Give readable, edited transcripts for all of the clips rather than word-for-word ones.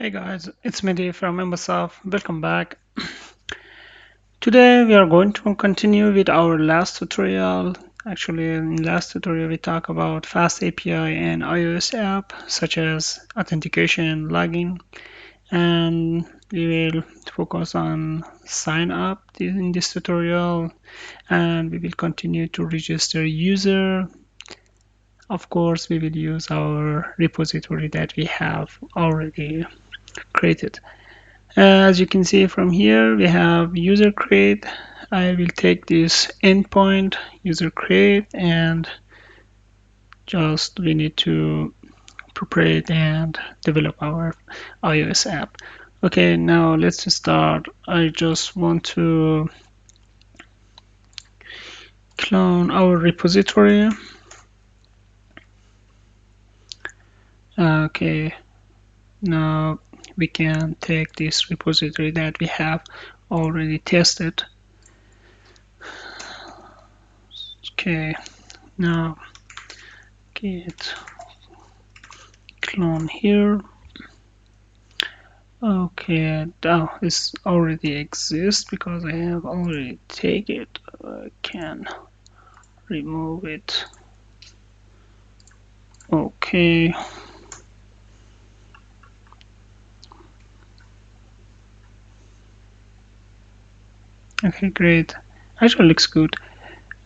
Hey guys, it's Mehdi from Microsoft. Welcome back. Today we are going to continue with our last tutorial. Actually, in last tutorial we talked about FastAPI and iOS app such as authentication, login, and we will focus on sign up in this tutorial, and we will continue to register user. Of course, we will use our repository that we have already created. As you can see from here, we have user create. I will take this endpoint user create and just we need to prepare and develop our iOS app. Okay, now let's start. I just want to clone our repository. Okay, now we can take this repository that we have already tested. Okay, now git clone here. Okay, now this already exists because I have already taken it. I can remove it. Okay. Okay, great. Actually looks good.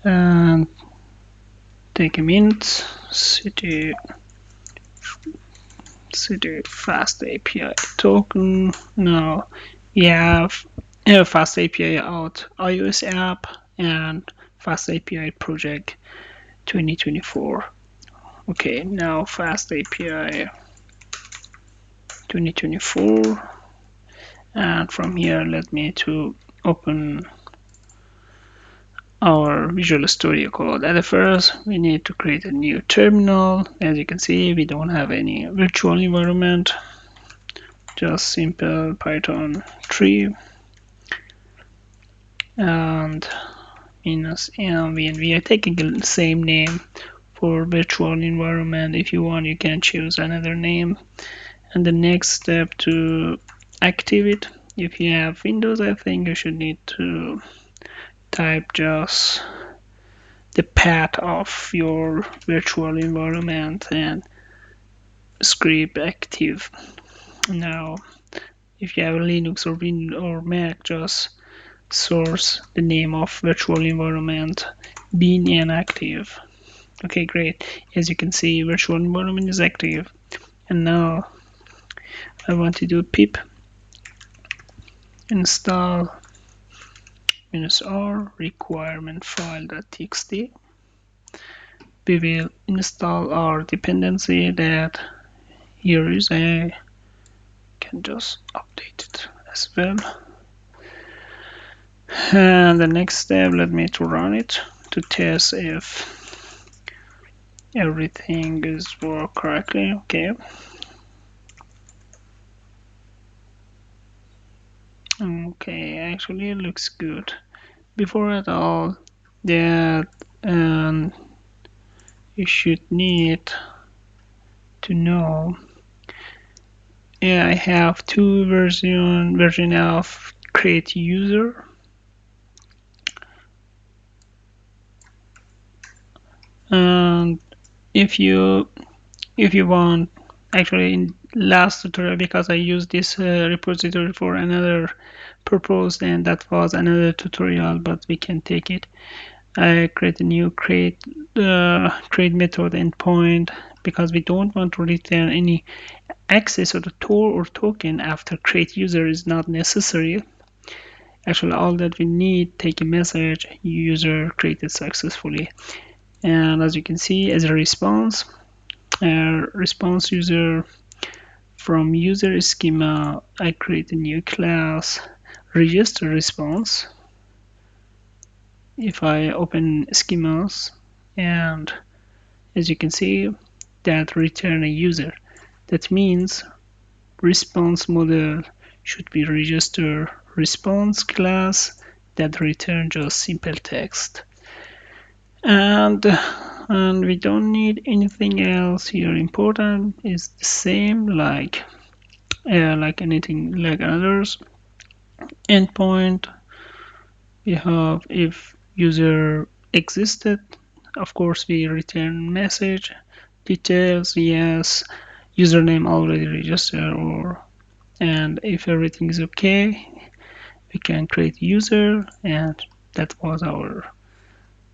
And take a minute. City FastAPI token. Now we have FastAPI out iOS app and FastAPI project 2024. Okay, now FastAPI 2024, and from here let me to open our Visual Studio Code. At first we need to create a new terminal. As you can see, we don't have any virtual environment, just simple Python 3 and -env, and we are taking the same name for virtual environment. If you want, you can choose another name. And the next step to activate, if you have Windows, I think you should need to type just the path of your virtual environment and script active. Now, if you have Linux or Windows or Mac, just source the name of virtual environment being inactive. Okay, great. As you can see, virtual environment is active. And now I want to do pip install -r requirement file.txt. We will install our dependency that here is. I can just update it as well. And the next step, let me to run it to test if everything is work correctly. Okay. Okay, actually it looks good. Before at all that you should need to know, I have two version of create user. And if you want, actually in last tutorial, because I used this repository for another purpose, and that was another tutorial, but we can take it. I create a new create method endpoint because we don't want to return any access or the tool or token after create user is not necessary. Actually, all that we need, take a message, user created successfully. And as you can see, as a response user, from user schema, I create a new class, register response. If I open schemas, and as you can see, that return a user. That means response model should be register response class that return just simple text. And we don't need anything else here. Important is the same, like like anything like others. Endpoint, we have if user existed, of course we return message. Details, yes. Username already registered, or and if everything is okay, we can create user, and that was our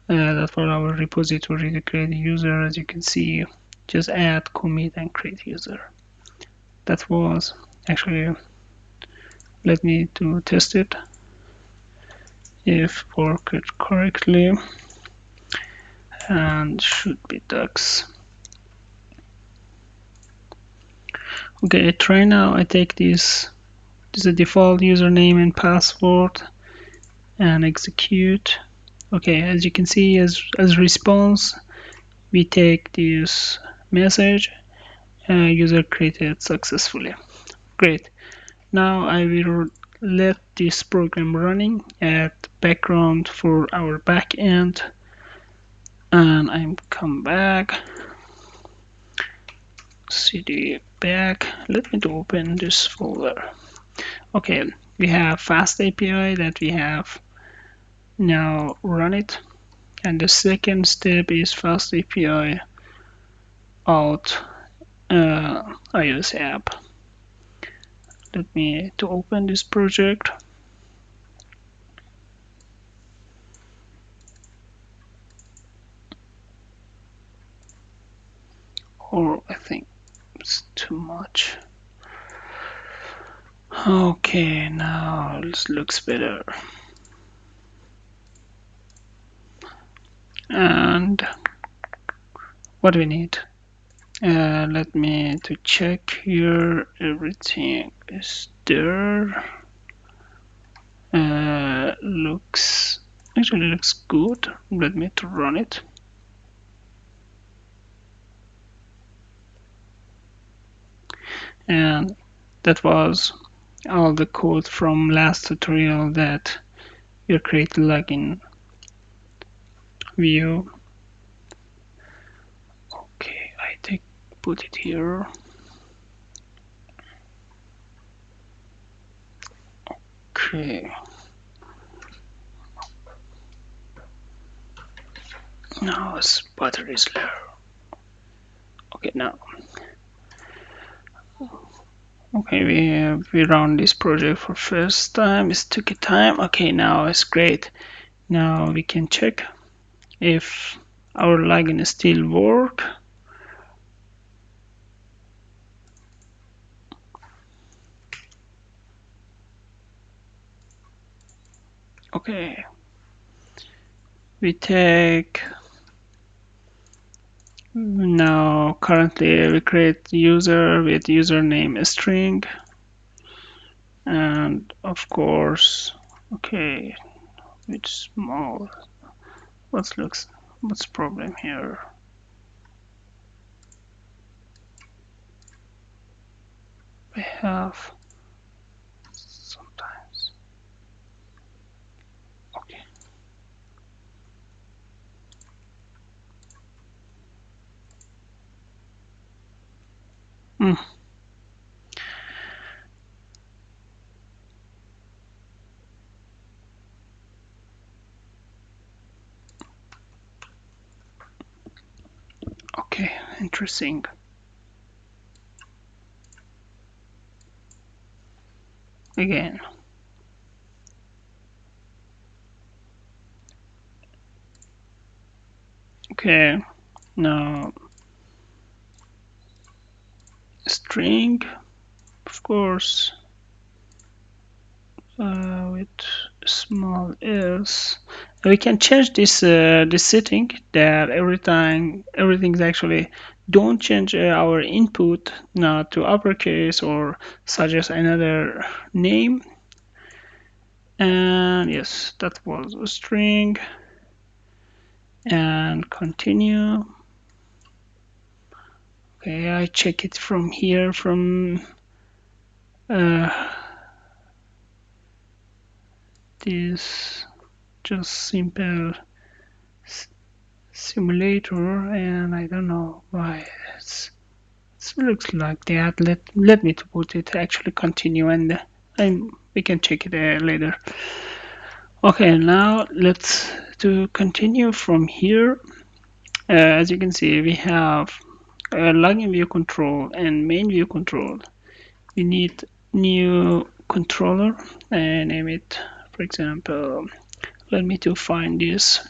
repository to create a user. As you can see, just add, commit, and create user. That was actually, let me to test it if worked correctly, and should be ducks. Okay, try now. I take this is a default username and password and execute. Okay, as you can see, as response, we take this message, user created successfully. Great. Now I will let this program running at background for our backend, and I'm come back, cd back. Let me open this folder. Okay, we have FastAPI that we have now run it, and the second step is FastAPI out iOS app. Let me to open this project. Or I think it's too much. Okay, now this looks better. And what we need? Let me to check here. Everything is there. Looks good. Let me to run it. And that was all the code from last tutorial that you create login view. Okay, I put it here. Okay. Now it's battery is low. Okay, now. Okay, we run this project for first time. It took a time. Okay, now it's great. Now we can check if our login still work. Okay, we take now currently we create user with username string, and of course, okay, with small. What's problem here? We have sometimes. Okay. Okay, interesting. Again. Okay, now string, of course, with small s. We can change this setting that everything's actually don't change our input not to uppercase or suggest another name. And yes, that was a string. And continue. Okay, I check it from here from this just simple simulator, and I don't know why it's it looks like that. Let me to put it actually continue, and we can check it later. Okay, now let's to continue from here. As you can see, we have login view control and main view control. We need new controller and name it, for example, let me to find this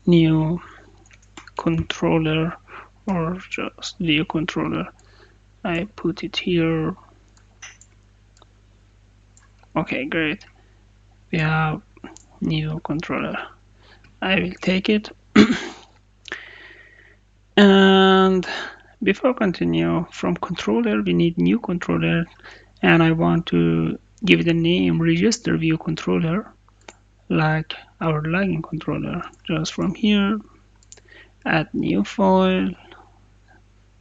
new controller or just view controller. I put it here. Okay, great. We have new controller. I will take it. And before continue, from controller we need new controller, and I want to give the name register view controller like our login controller. Just from here, add new file,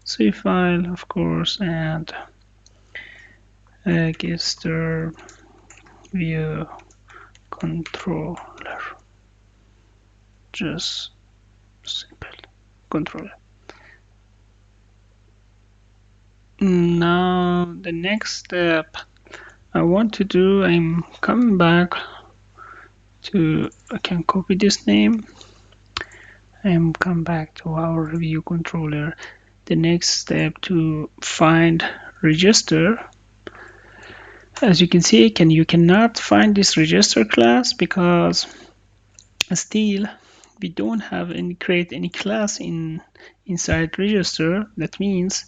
C file of course, and register view controller. Just simple controller. Now the next step I want to do, I'm coming back to, I can copy this name and come back to our view controller. The next step to find register. As you can see, you cannot find this register class because still we don't have create any class inside register. That means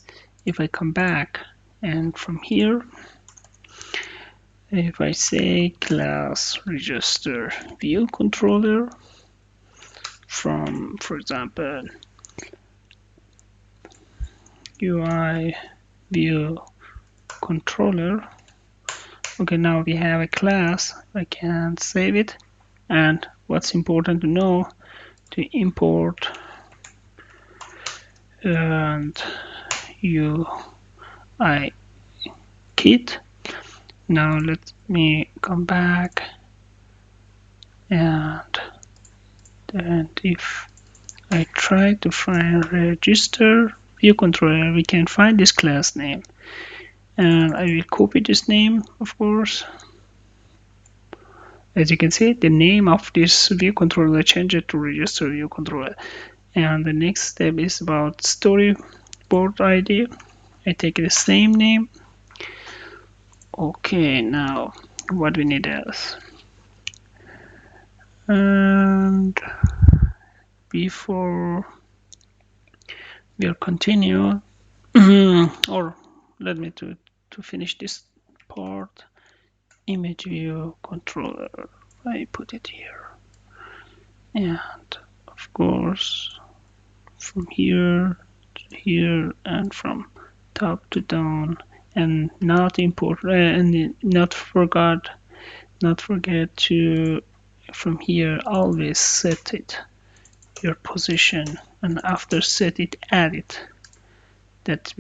if I come back and from here, if I say class register view controller from, for example, UI view controller. Okay, now we have a class. I can save it. And what's important to know, to import and UI kit. Now let me come back, and if I try to find register view controller, we can find this class name, and I will copy this name, of course. As you can see, the name of this view controller changed to register view controller. And the next step is about storyboard ID. I take the same name. Okay, now what we need else. And before we'll continue, or let me to finish this part, image view controller, I put it here, and of course from here to here and from top to down, and not forget to from here always set it your position, and after set it, add it. That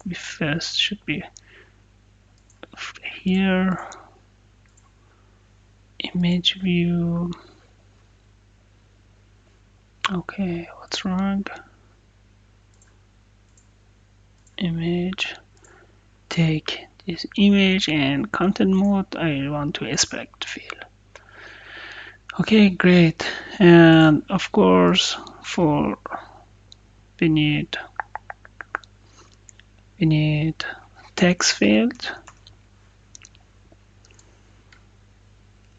we first should be here, image view. Okay, what's wrong? Image, take this image, and content mode I want to aspect fill. Okay, great. And of course we need text field.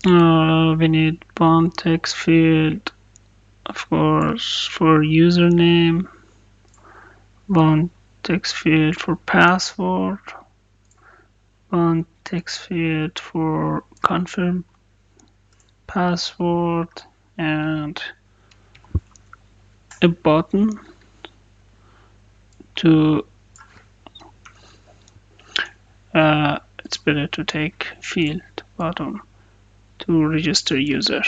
We need bound text field, of course, for username, bound text field for password, bound text field for confirm password, and a button to it's better to take field button to register user.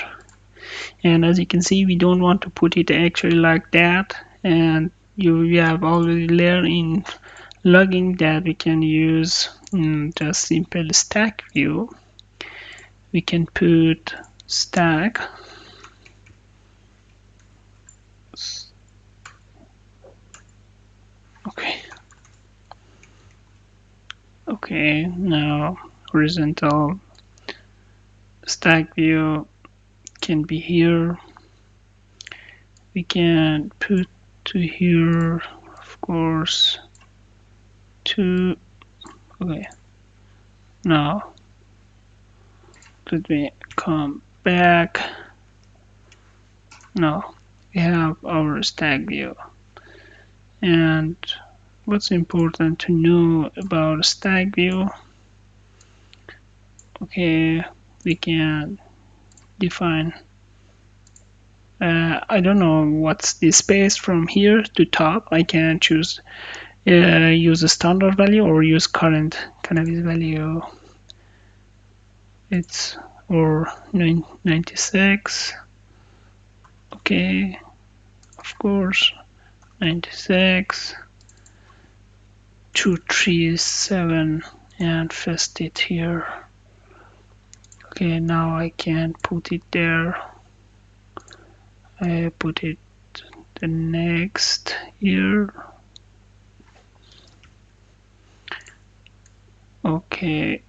And as you can see, we don't want to put it actually like that, and we have already learned in logging that we can use just simple stack view. We can put stack Okay, now horizontal stack view can be here. We can put to here, of course, to, okay, now let me come back. Now we have our stack view. And what's important to know about stack view? Okay, we can define, I don't know what's the space from here to top. I can choose use a standard value or use current cannabis value. It's or 96. Okay, of course, 96, 237, and paste it here. Okay, now I can put it there. I put it the next here. Okay,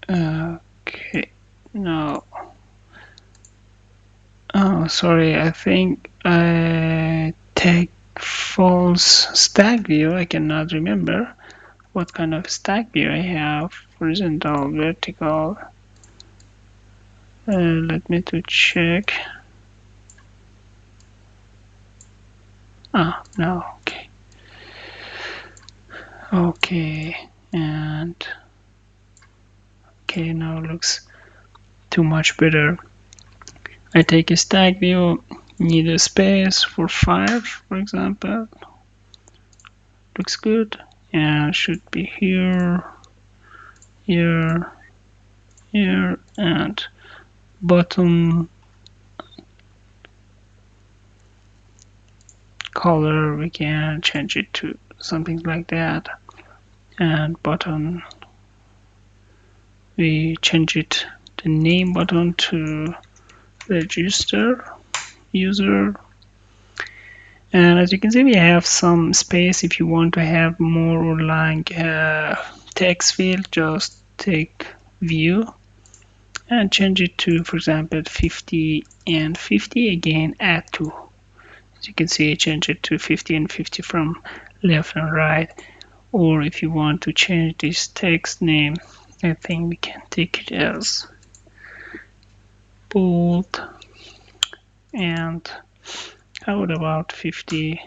okay, now, oh, sorry, I think I take false stack view. I cannot remember what kind of stack view I have, horizontal, vertical. Let me to check. Ah, no, okay. Okay, and okay, now looks too much better. I take a stack view, need a space for 5, for example. Looks good, and should be here, here, here, and bottom color we can change it to something like that, and button we change it the name button to register user. And as you can see, we have some space. If you want to have more like text field, just take view and change it to, for example, 50 and 50. Again, add to. As you can see, change it to 50 and 50 from left and right. Or if you want to change this text name, I think we can take it as bold. And how about 50?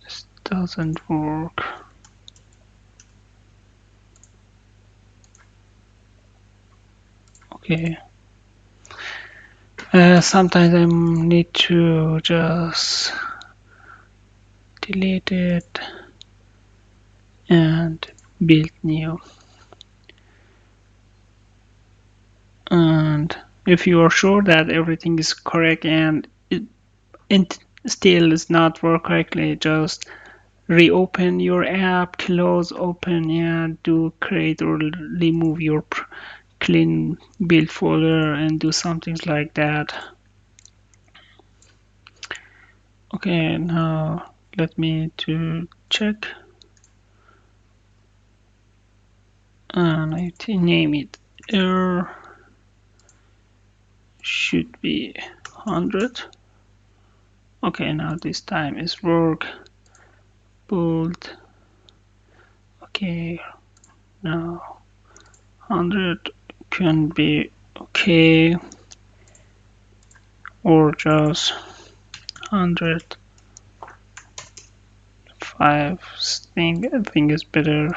This doesn't work. Okay. Sometimes I need to just delete it and build new. And if you are sure that everything is correct and it still is not work correctly, just reopen your app, close, open, and do create or remove your clean build folder and do something like that. Okay, now let me to check, and I name it error should be 100. Okay, now this time is work bold. Okay, now 100 can be okay, or just 105. I think is better.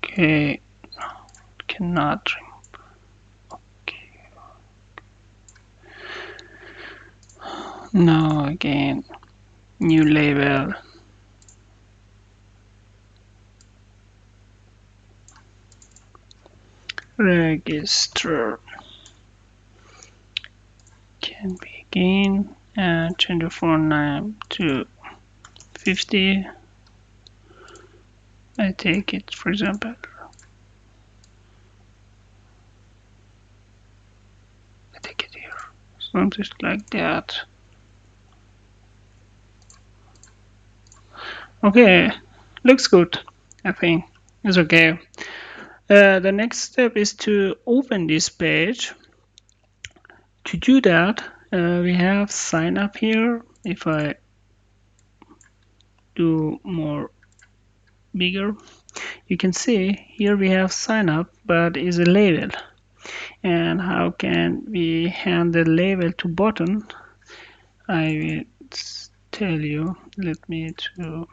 Okay, cannot. Okay. Now again, new label. Register can be again, and change the phone name to 50. I take it, for example, something like that. Okay, looks good. I think it's okay. The next step is to open this page. To do that, we have sign up here. If I do more bigger, you can see here we have sign up, but is a label. And how can we hand the label to button? I will tell you. Let me to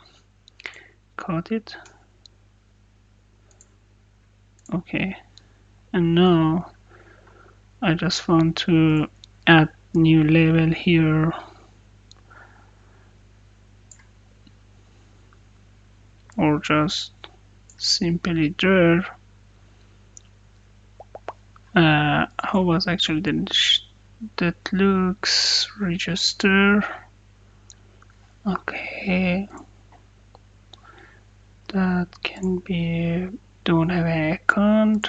cut it. Okay, and now I just want to add new label here, or just simply there. How was actually that looks register? Okay, that can be don't have an account.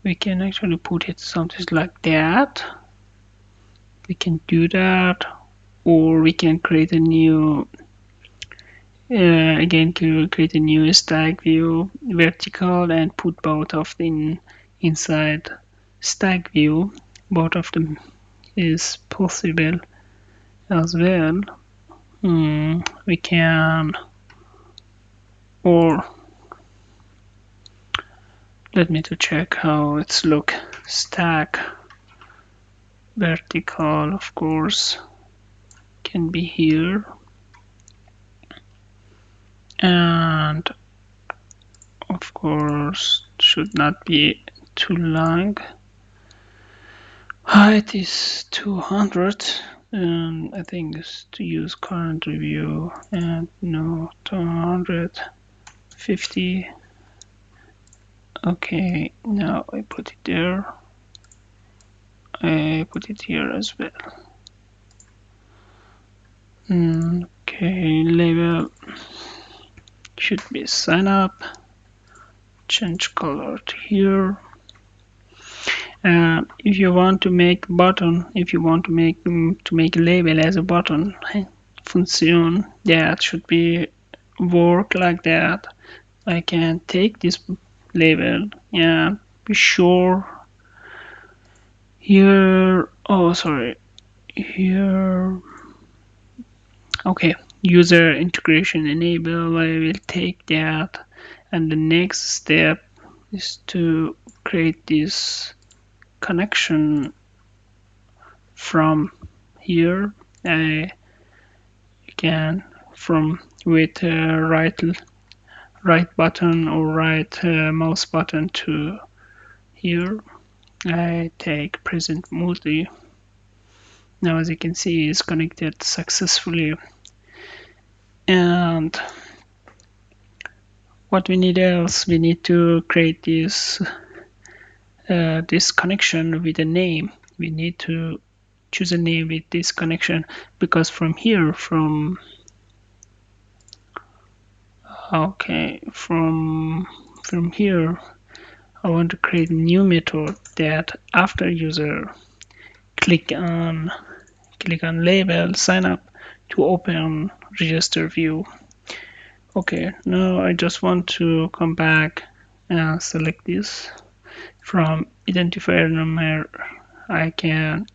We can actually put it something like that. We can do that, or we can create a new again to create a new stack view vertical and put both of them inside stack view. Both of them is possible as well. We can, or let me to check how it's look. Stack vertical, of course, can be here, and of course should not be too long. Height is 200, and I think it's to use current review, and no, 250. Okay, now I put it there. I put it here as well. Okay, label should be sign up. Change color to here. If you want to make button, if you want to make a label as a button function, that should be work like that. I can take this label and be sure here. Oh, sorry. Here. Okay. User integration enable. I will take that, and the next step is to create this connection from here. You can from with right button or right mouse button to here. I take present multi. Now, as you can see, it's connected successfully. And what we need else, we need to create this this connection with a name. We need to choose a name with this connection, because from here, from here, I want to create a new method that after user click on label sign up to open register view. Okay, now I just want to come back and select this. From identifier number, I can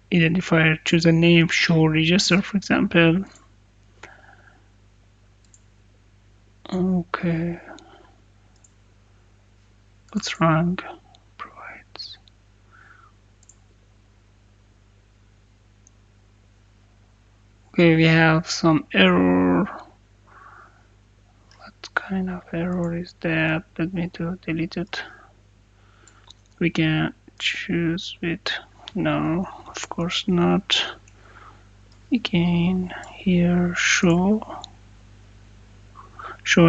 choose a name, show register, for example. Okay, what's wrong? Provides. Okay, we have some error. What kind of error is that? Let me delete it. We can choose with no, of course not. Again, here show,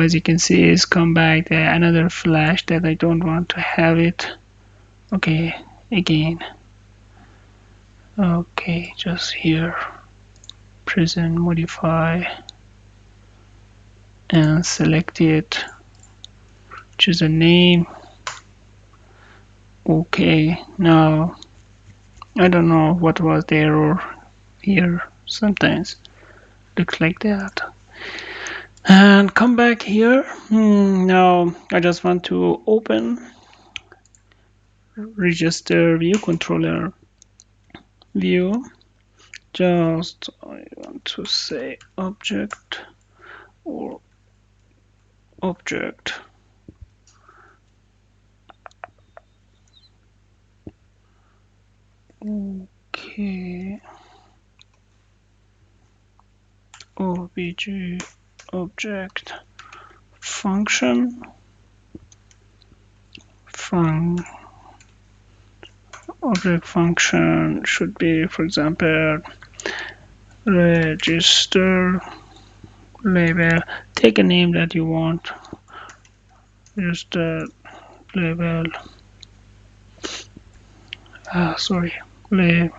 as you can see, is come back another flash that I don't want to have it. Okay, again. Okay, just here, present modify, and select it, choose a name. Okay, now I don't know what was the error here. Sometimes looks like that. And come back here. Now I just want to open register view controller view. Just I want to say object or object. Okay. Obj object function object function should be, for example, register label. Take a name that you want. Register label. Sorry, label.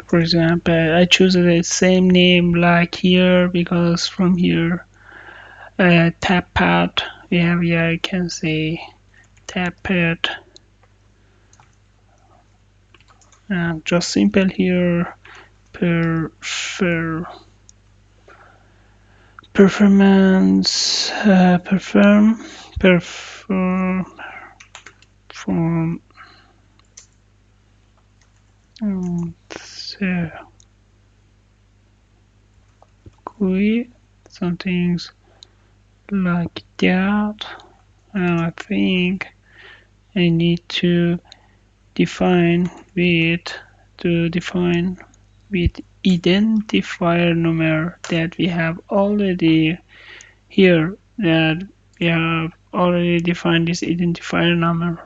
For example, I choose the same name like here because from here, tab pad we have here. I can say tab pad, and just simple here. Performance perform so GUI, some things like that. And I think I need to define with identifier number that we have already here, that we have already defined this identifier number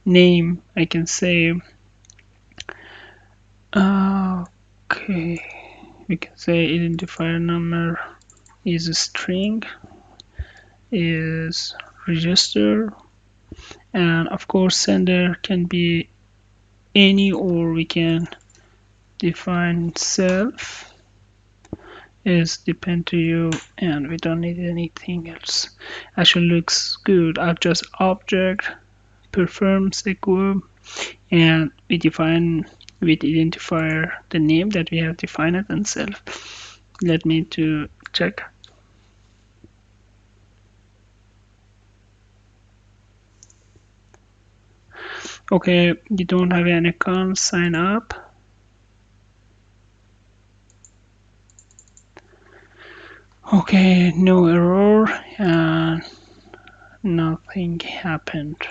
name. I can say okay, we can say identifier number is a string, is register, and of course sender can be any, or we can define self. Is depend to you, and we don't need anything else. Actually looks good. I've just object performs equal, and we define with identifier the name that we have defined and self. Let me to check. Okay, you don't have an account, sign up. Okay, no error and nothing happened.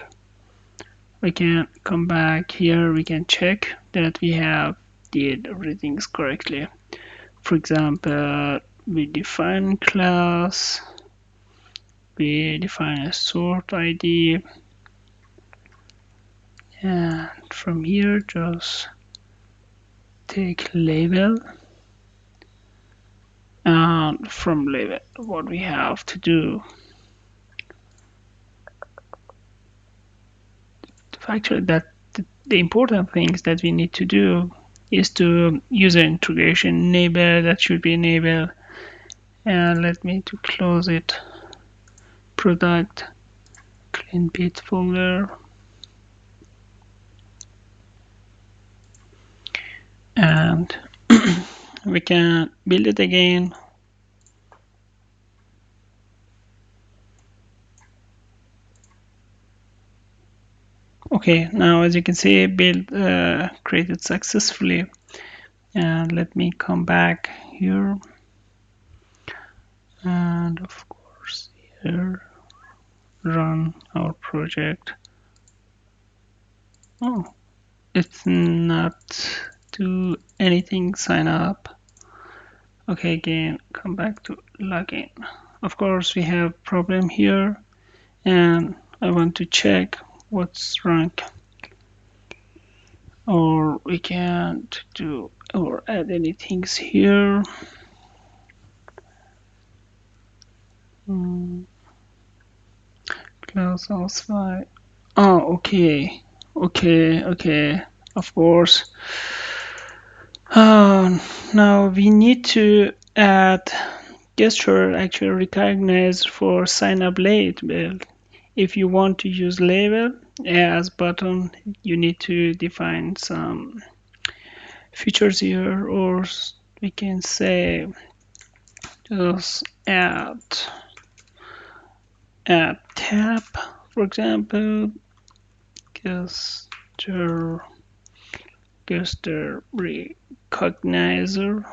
We can come back here, we can check that we have did everything correctly. For example, we define class, we define a sort ID, and from here just take label, and from label what we have to do, actually that the important things that we need to do is to user integration enable, that should be enable. And let me to close it, product clean bit folder, and we can build it again. Okay, now as you can see, build created successfully. And let me come back here, and of course here run our project. Oh, it's not do anything, sign up. Okay, again come back to login. Of course we have problem here, and I want to check what's wrong, or we can't do or add any things here. Close outside. Oh, okay, of course. Now we need to add gesture actually recognized for sign up late. Well, If you want to use label as button, you need to define some features here, or we can say just add tab, for example, gesture recognizer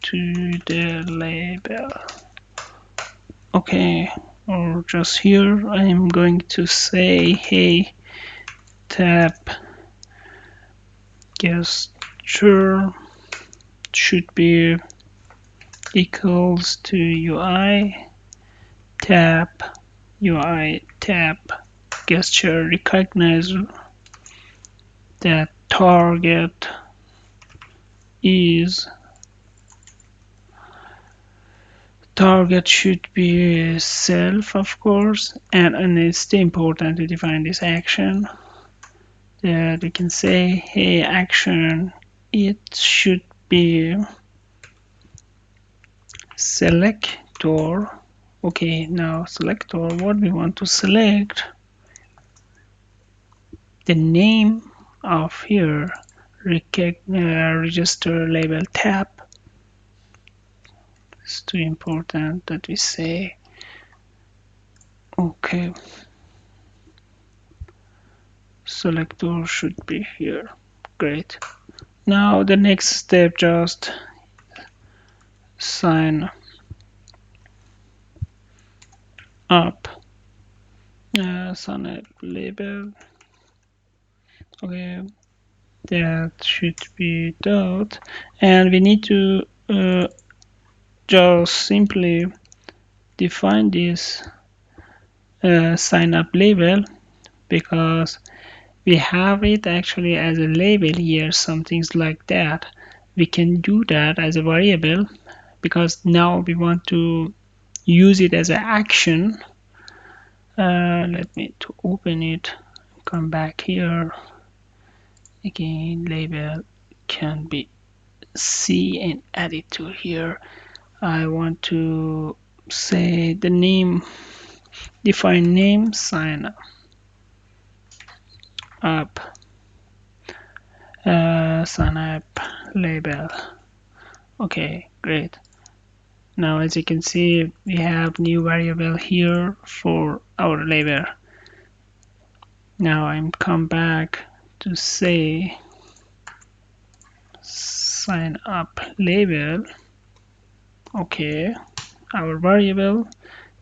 to the label. Okay, or just here I'm going to say, hey, tab gesture should be equals to UI tab gesture recognizer. That target should be self, of course, and it's important to define this action. That we can say, hey, action, it should be selector. Okay, now selector, what we want to select, the name of here, register label tab. It's too important that we say, okay, selector should be here. Great. Now the next step, just sign up label. Okay, that should be dot, and we need to just simply define this sign up label, because we have it actually as a label here, some things like that. We can do that as a variable, because now we want to use it as an action. Let me to open it, come back here again, label can be C and add it to here. I want to say the name, define name, sign up label. Okay, great. Now as you can see, we have new variable here for our label. Now I'm come back to say sign up label. Okay, our variable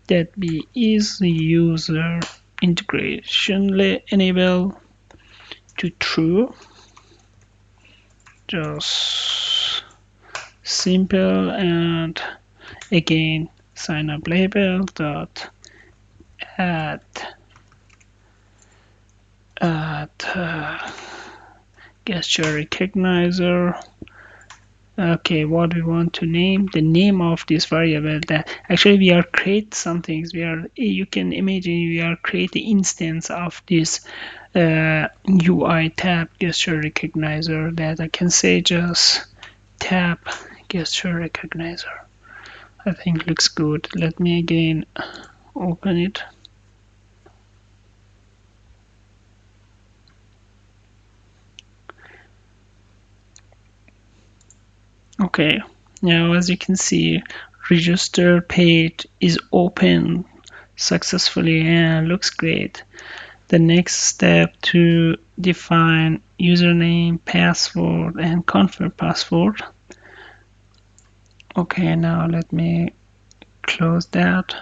that be is user integration enable to true. Just simple, and again sign up label dot add gesture recognizer. Okay, what we want to name, the name of this variable, that actually we are create some things. You can imagine we are creating instance of this UI tab gesture recognizer, that I can say just tab gesture recognizer. I think looks good. Let me again open it. Okay, now as you can see, register page is open successfully and looks great. The next step to define username, password, and confirm password. Okay, now let me close that.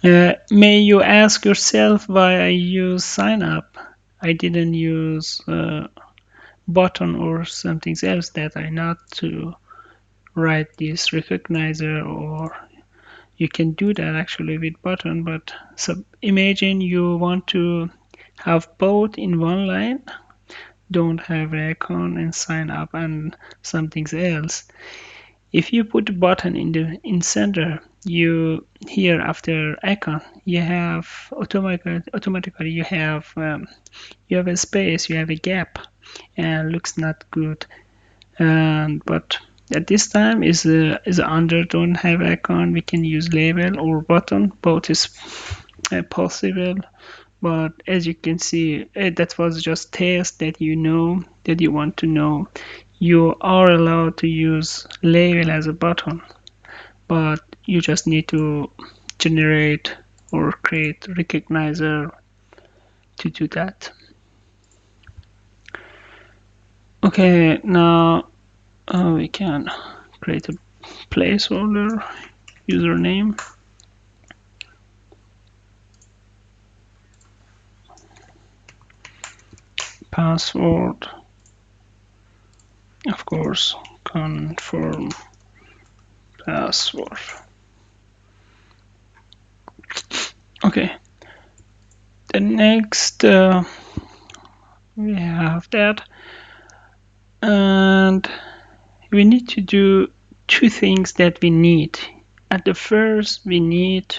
May you ask yourself why I use sign up? I didn't use button or something else that I not to write this recognizer, or you can do that actually with button, but so imagine you want to have both in one line, don't have icon and sign up and something else. If you put button in center, you here after icon you have automatically you have a space, you have a gap, and looks not good. But At this time is under don't have account, we can use label or button, both is possible. But as you can see, that was just test that you know that you want to know. You are allowed to use label as a button, but you just need to generate or create recognizer to do that. Okay, now we can create a placeholder username, password, of course, confirm password. Okay, the next we have that, and we need to do two things that we need. At the first, we need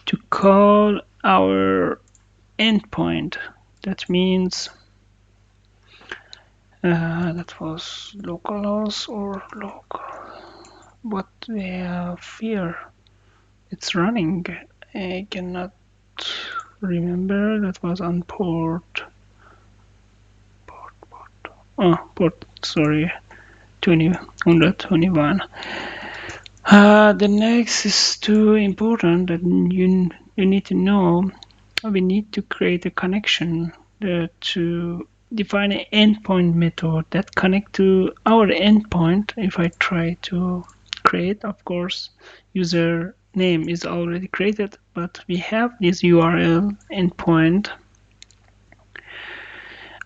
to call our endpoint. That means that was localhost or local. What we have here, it's running. I cannot remember. That was on port. Port. Sorry, 121. The next is too important that you need to know. We need to create a connection to define an endpoint method that connect to our endpoint. If I try to create, of course, user name is already created, but we have this URL endpoint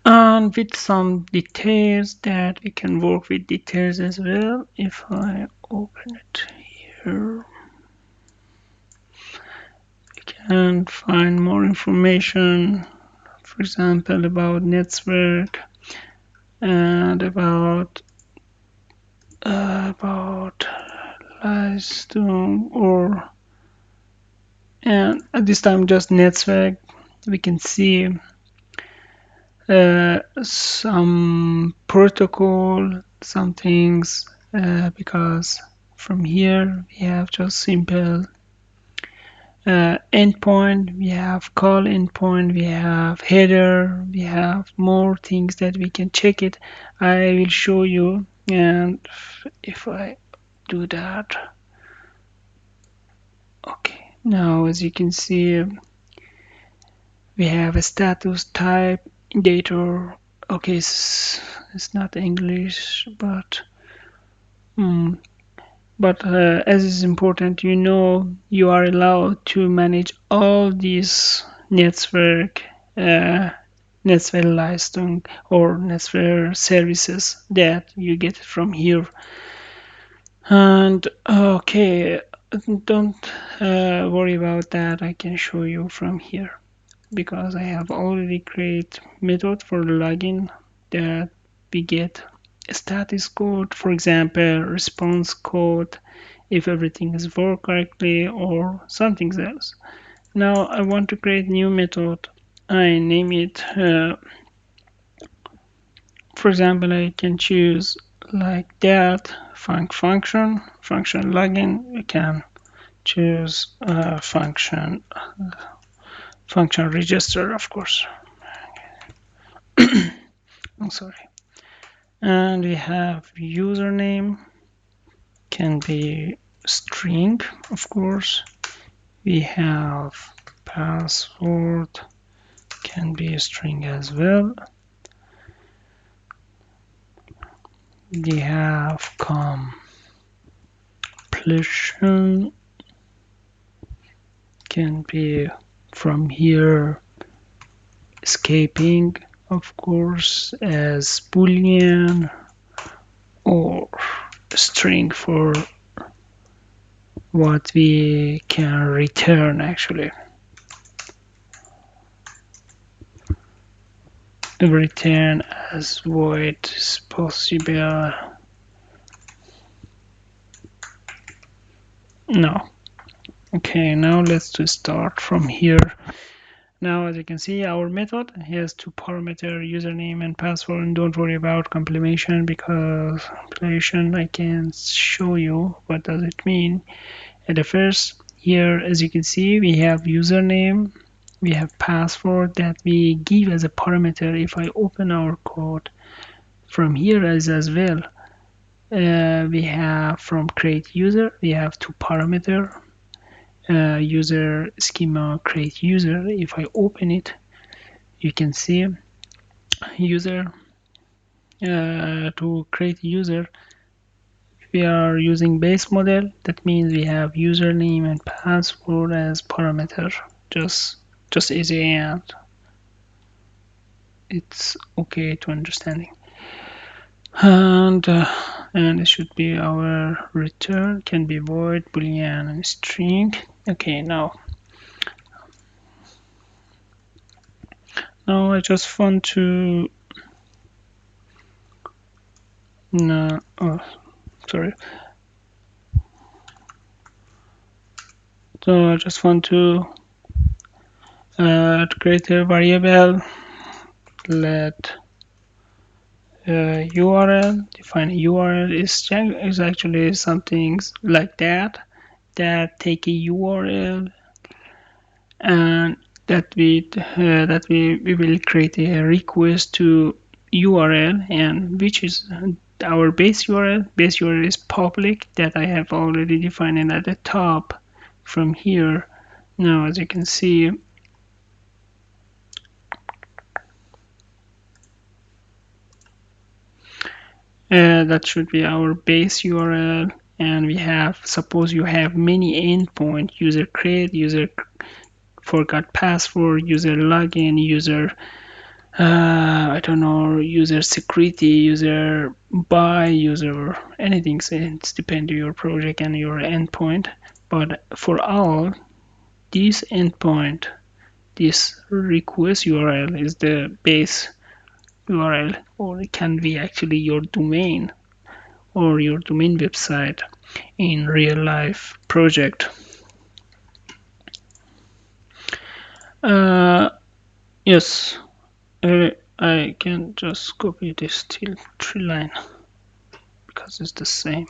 and with some details that we can work with details as well. If I open it here, we can find more information, for example, about network and about Leistung, or and at this time just network. We can see some protocol, some things, because from here we have just simple endpoint, we have call endpoint, we have header, we have more things that we can check it. I will show you, and if I do that, okay, now as you can see we have a status type data. Okay, it's not English, but as is important, you know, you are allowed to manage all these network Netzwerkleistung or network services that you get from here. And okay, don't worry about that. I can show you from here because I have already created method for login that we get a status code, for example, response code, if everything is work correctly or something else. Now I want to create new method. I name it, for example, I can choose like that function login. We can choose function register, of course. I'm sorry. And we have username, can be string, of course. We have password, can be a string as well. We have completion, can be from here escaping, of course, as boolean or string for what we can return actually. Return as void is possible. No. Okay, now let's just start from here. Now, as you can see, our method has two parameters, username and password. And don't worry about completion, because completion I can show you what does it mean. At the first, here, as you can see, we have username, we have password that we give as a parameter. If I open our code from here as well, we have from create user, we have two parameter, user schema create user. If I open it, you can see user, to create user, we are using base model. That means we have username and password as parameter. Just easy, and it's okay to understanding. And it should be our return, can be void, boolean, and string. Okay, now I just want to no, oh, sorry. So I just want to create a variable, let URL, define URL is actually something like that take a URL, and we will create a request to URL, and which is our base URL. Base URL is public, that I have already defined it at the top from here. Now, as you can see, that should be our base URL. And we have, suppose you have many endpoint, user create, user forgot password, user login, user I don't know, user security, user buy, user anything. So it's depend on your project and your endpoint. But for all this endpoint, this request URL is the base URL, or it can be actually your domain or your domain website in real life project. Yes, I can just copy this till tree line because it's the same.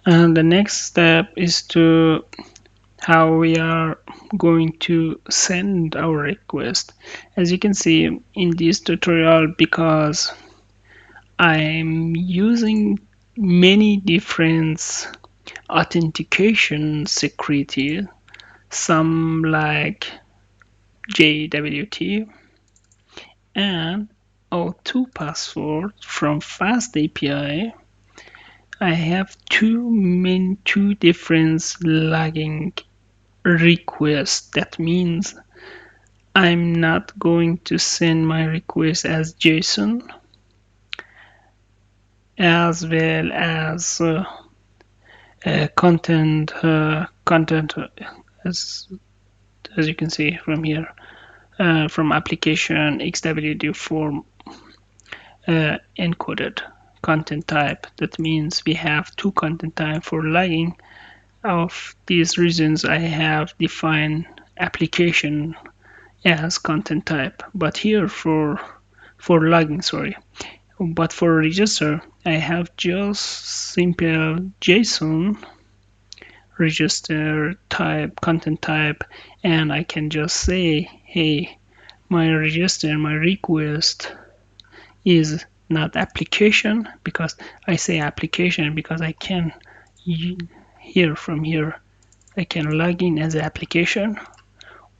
And the next step is to how we are going to send our request. As you can see in this tutorial, because I'm using many different authentication security, some like JWT and O2 password from FastAPI. I have two different logging requests. That means I'm not going to send my request as JSON, as well as content as you can see from here, from application XWD form encoded content type. That means we have two content type for logging. Of these reasons, I have defined application as content type, but here for logging, sorry. But for register, I have just simple JSON register type, content type, and I can just say, hey, my register, my request is not application, because I say application because I can here from here I can log in as an application,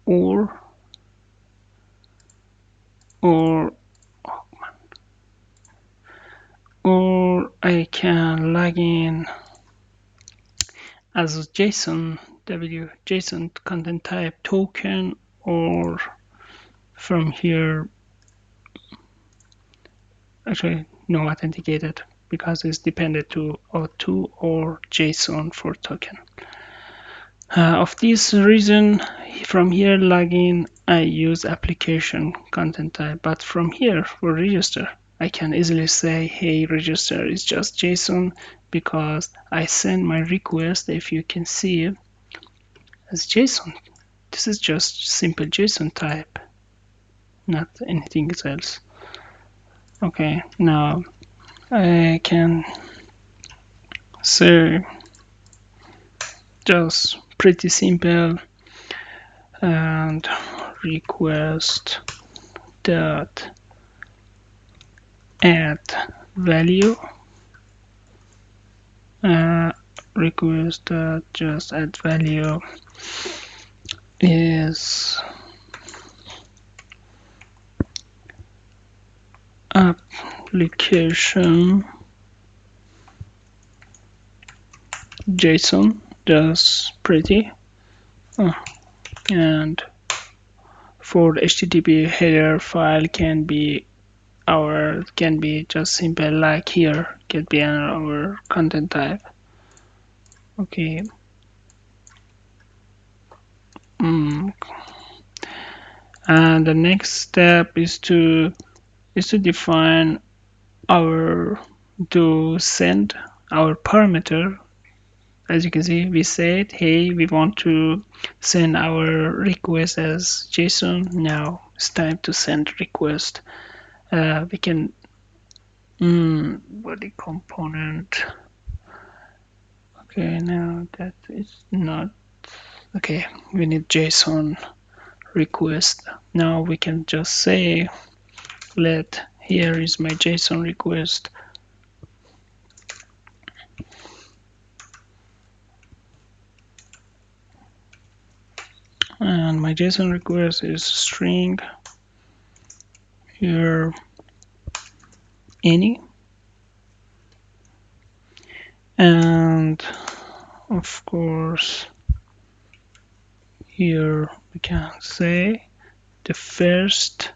or I can log in as JSON content type token, or from here actually no authenticated, because it's dependent to O2 or JSON for token. Of this reason, from here login I use application content type, but from here for register I can easily say, hey, register is just JSON, because I send my request, if you can see, as JSON. This is just simple JSON type, not anything else. Okay, now I can say just pretty simple and request dot add value, request dot just add value is application JSON, just pretty, and for the HTTP header file can be just simple like here, can be our content type. Okay. And the next step is to define to send our parameter. As you can see, we said, hey, we want to send our request as JSON. Now it's time to send request. We can body component. Okay, now that is not okay. We need JSON request. Now we can just say, here is my JSON request. And my JSON request is string here any, and of course here we can say the first,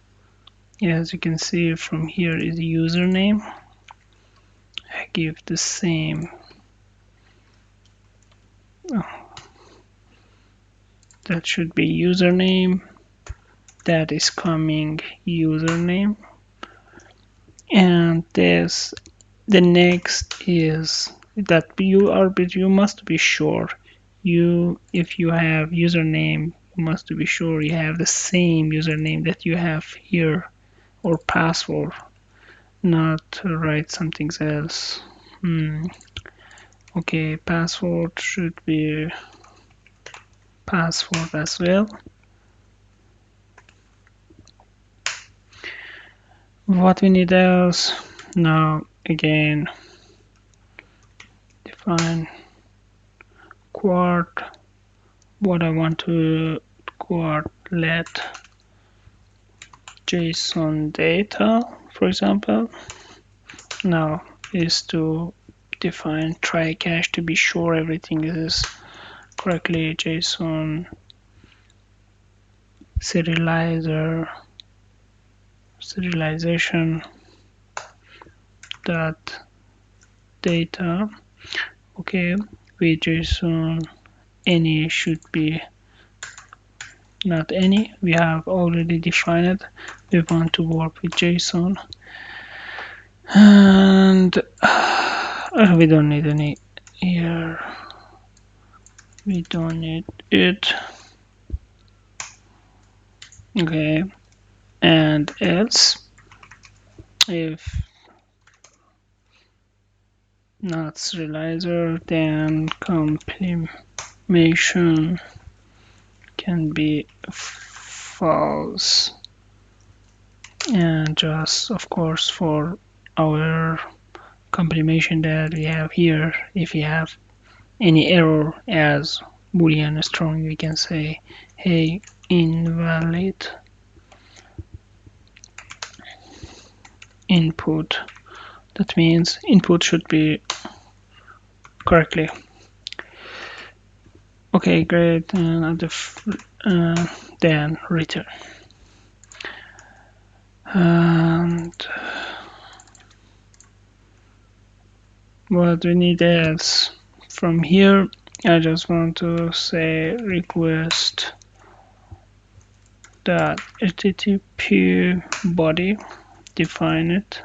as you can see from here, is username. I give the same that should be username, that is coming username, and the next is that you must be sure if you have username, you must be sure you have the same username that you have here, or password, not write something else. Okay, password should be password as well. What we need else now, again, define quart, what I want to quart let JSON data, for example. Now is to define try cache to be sure everything is correctly. JSON serialization dot data. Okay, with JSON any should be not any. We have already defined it. We want to work with JSON, and we don't need any here. We don't need it. Okay, and else if not serializer, then completion can be false, and just of course for our completion that we have here, if you have any error as boolean string, we can say hey invalid input. That means input should be correctly. Okay, great. And then return. And what we need else from here, I just want to say request dot HTTP body, define it,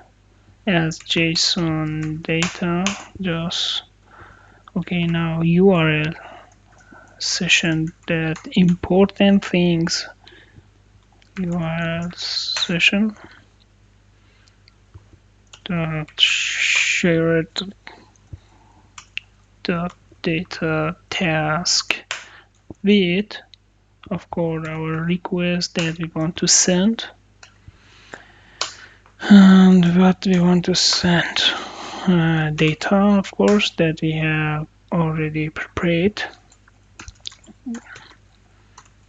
as JSON data. Just okay, now URL session, that important things. URL session dot shared dot data task with, of course, our request that we want to send, and what we want to send, data, of course, that we have already prepared.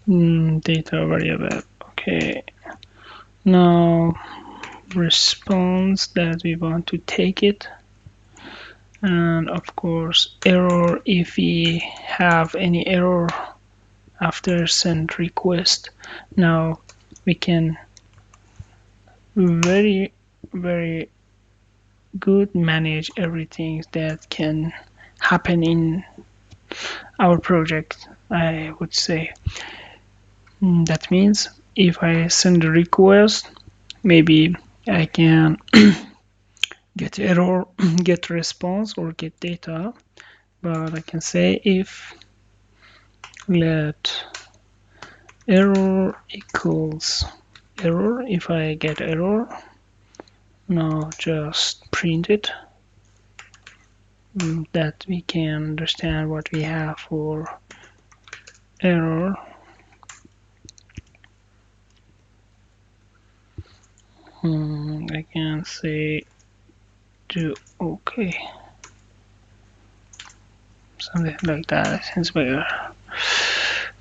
Data variable. Okay, now response that we want to take it, and of course error if we have any error after send request. Now we can very good manage everything that can happen in our project, I would say. That means if I send a request, maybe I can get error, get response, or get data, but I can say if let error equals error. If I get error, now just print it, that we can understand what we have for error. I can say do okay, something like that. It's better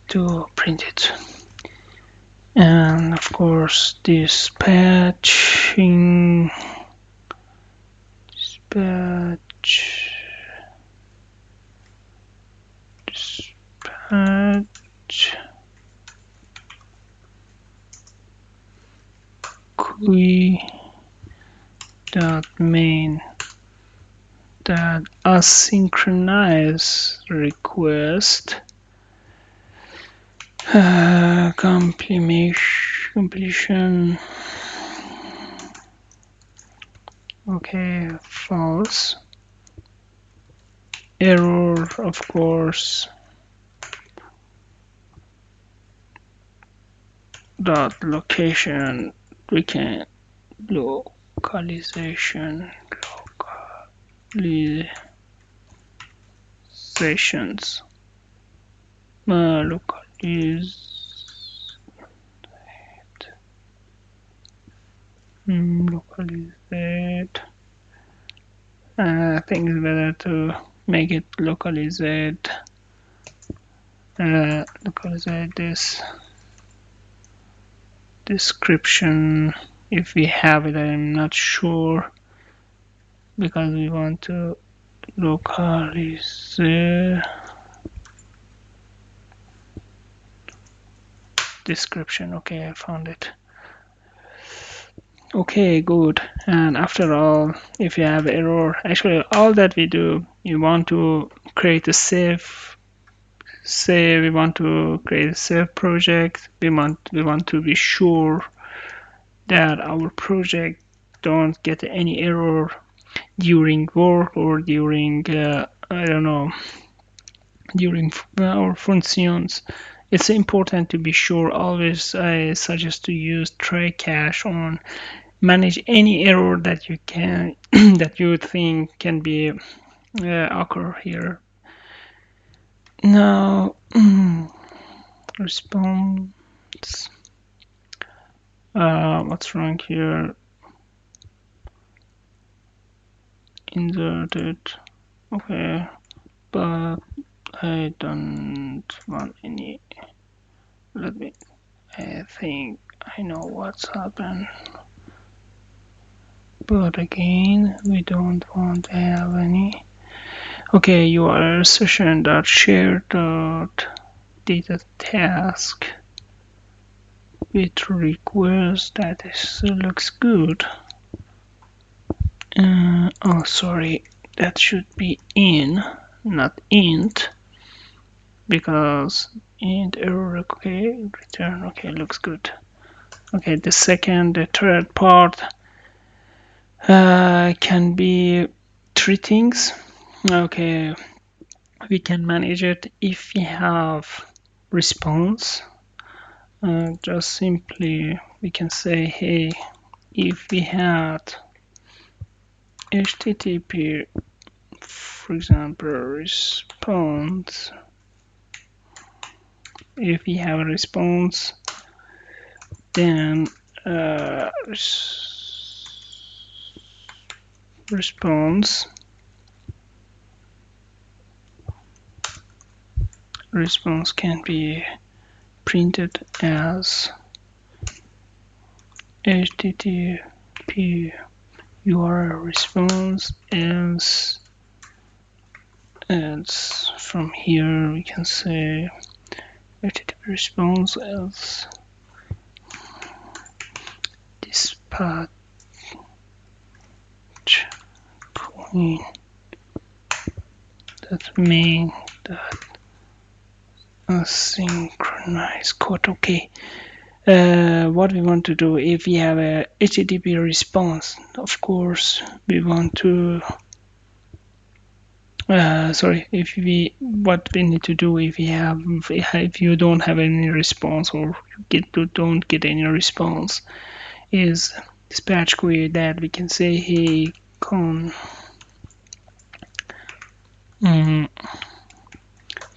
to print it. And of course dispatching, dispatch query dot main that asynchronous request completion. Okay, false. Error, of course, dot location. We can localizations localizate. I think it's better to make it localizate. Localizate this description if we have it. I'm not sure, because we want to localize description. Okay, I found it. Okay, good. And after all, if you have error, actually all that we do, you want to create a save. Say we want to create a save project. We want to be sure that our project don't get any error during work or during I don't know, during our functions. It's important to be sure. Always I suggest to use try catch on manage any error that you can that you think can be occur here. Now response, what's wrong here? Inserted. Okay, but I don't want any. Let me, I think I know what's happened, but again we don't want to have any. Okay, URL session dot share dot data task with request. That is, looks good. Oh, sorry, that should be in, not int, because int error. Okay, return. Okay, looks good. Okay, the third part, can be three things. Okay, we can manage it if we have response. Just simply we can say, hey, if we had HTTP, for example, response, if we have a response, then response can be printed as HTTP URL response else from here we can say HTTP response else dispatch queen. That means that asynchronous code. Okay. What we want to do if we have a HTTP response, of course we want to what we need to do if you don't have any response or don't get any response is dispatch query that we can say, hey,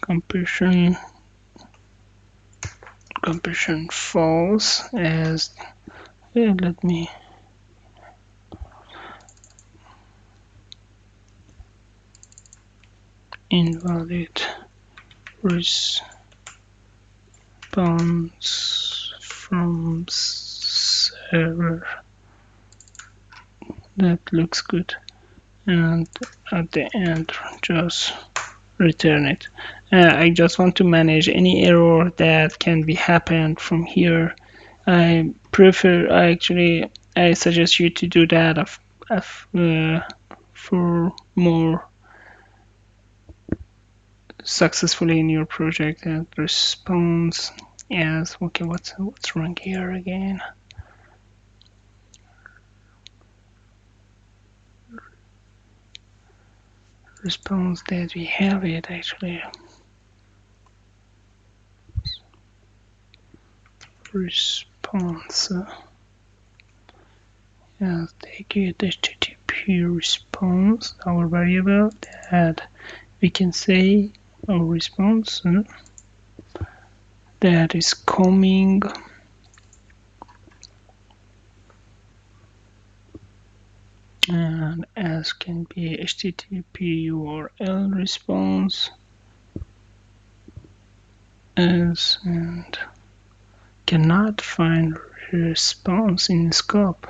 compression false as let me invalid response from server. That looks good, and at the end just return it. I just want to manage any error that can be happened from here. I suggest you to do that for more successfully in your project. And response as okay, what's wrong here again? Response that we have it actually. Response as take it HTTP response, our variable that we can say our response that is coming and as can be HTTP URL response as and cannot find response in scope.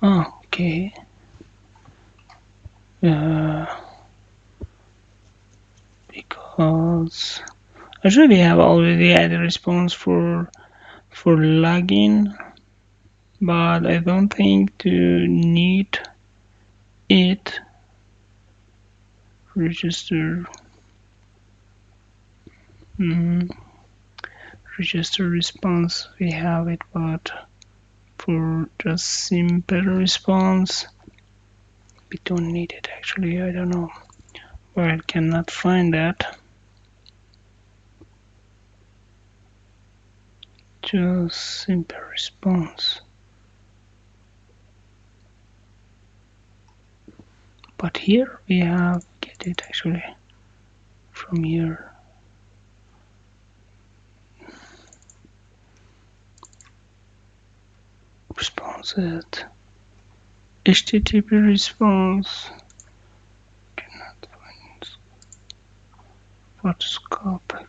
Oh, okay. Because actually we have already had a response for login, but I don't think to need it register register response we have it, but for just simple response we don't need it actually. I don't know why I cannot find that. Just simple response, but here we have get it actually from here. Response at HTTP response cannot find what scope actually.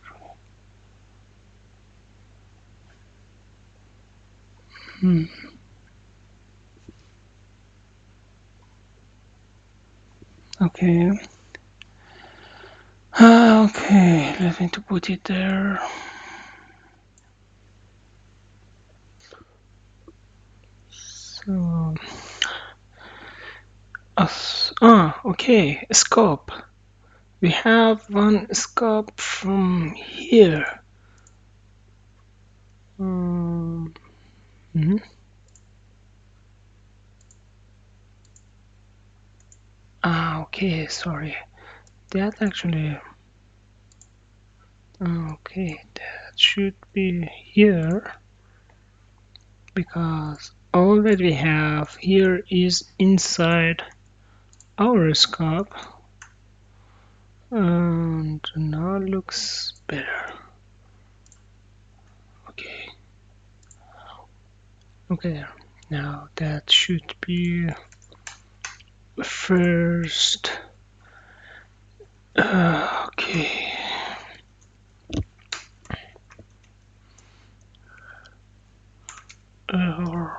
Okay. Okay, let me to put it there. So, okay, scope. We have one scope from here. Okay, sorry. That actually, okay, that should be here, because all that we have here is inside our scope, and now it looks better. Okay, okay, now that should be first. Okay. Error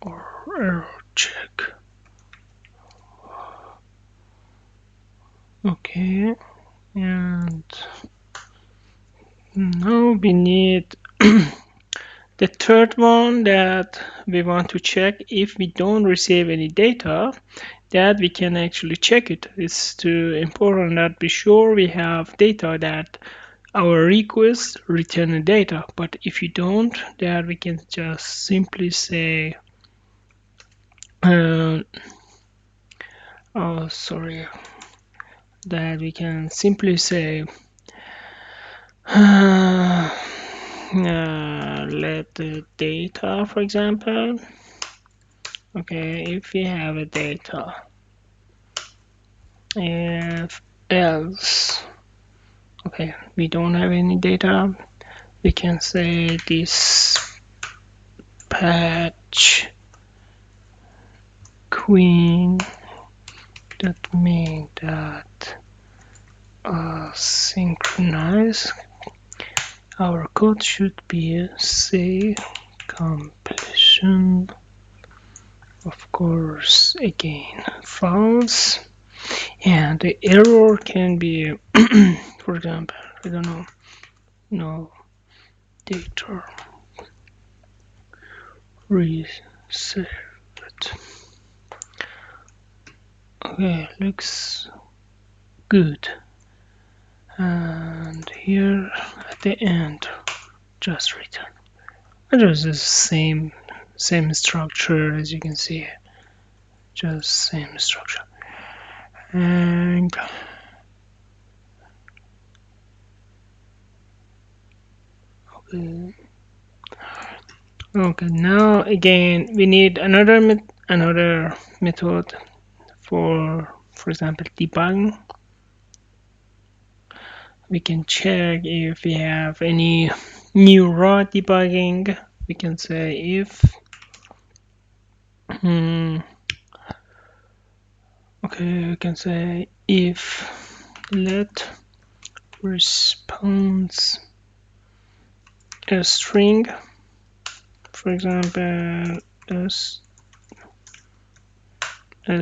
or error check. Okay, and now we need the third one that we want to check. If we don't receive any data, that we can actually check it. It's too important that be sure we have data that our request return data. But if you don't, that we can just simply say oh sorry, that we can simply say let the data, for example. Okay, if we have a data, if else, okay, we don't have any data, we can say this patch queen. That means that synchronize. Our code should be say completion, of course, again false, and the error can be for example, I don't know, no data reset. Okay, looks good. And here at the end, just return. And just the same structure as you can see, just same structure. And okay, now again we need another method for example debugging. We can check if we have any new raw debugging. We can say if okay, we can say if let response a string, for example a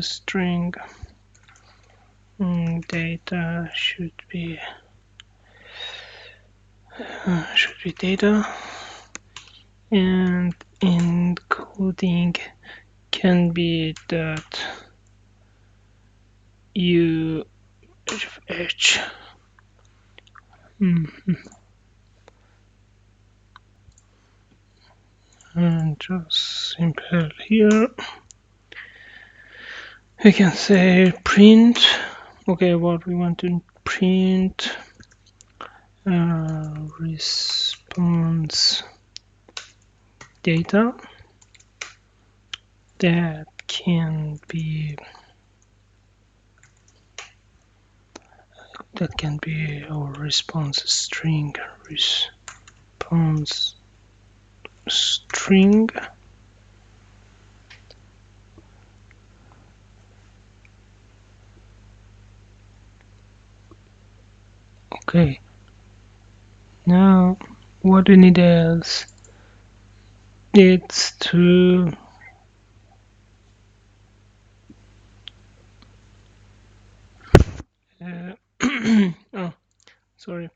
string data should be data, and encoding can be that UH. And just simple here we can say print. Okay, what we want to print response data that can be our response string, response string. Okay, now what we need else, it's to oh sorry,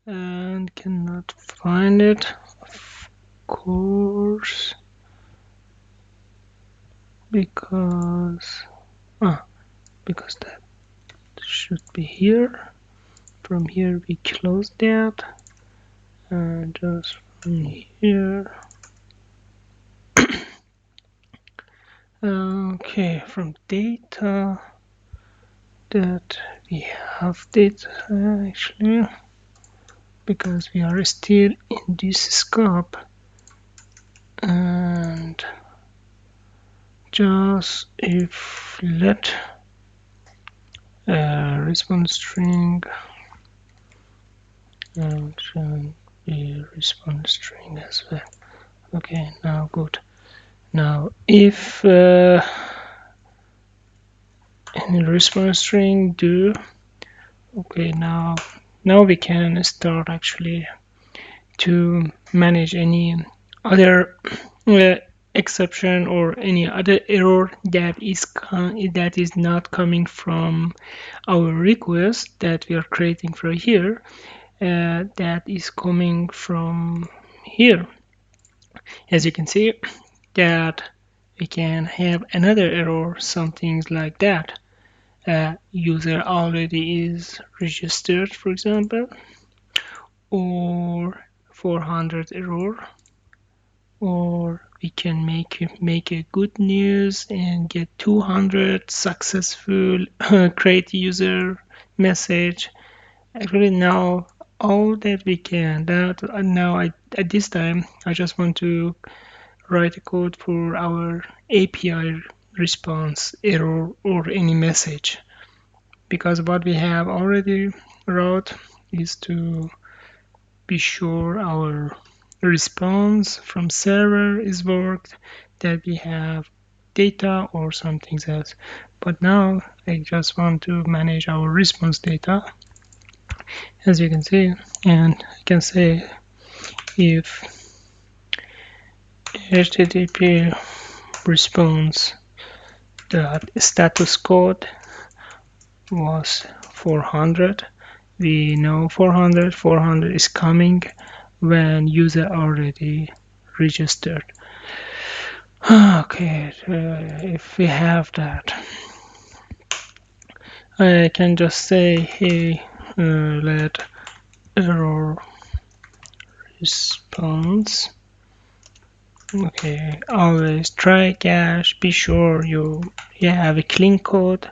and cannot find it, of course, because that should be here. From here we close that, and just from here Okay, from data that we have data actually, because we are still in this scope, and just if let response string and be response string as well. Okay, now good. Now if any response string do, okay, now we can start actually to manage any other exception or any other error that is not coming from our request that we are creating from here, that is coming from here. As you can see that we can have another error, something like that. User already is registered, for example, or 400 error, or we can make a good news and get 200 successful create user message. Actually, now all that we can that now at this time I just want to write a code for our API response error or any message, because what we have already wrote is to be sure our response from server is worked, that we have data or something else. But now I just want to manage our response data, as you can see, and I can say if HTTP response dot status code was 400. We know 400 is coming when user already registered. Okay, if we have that, I can just say, hey, let error response. Okay, always try cache. Be sure you have a clean code.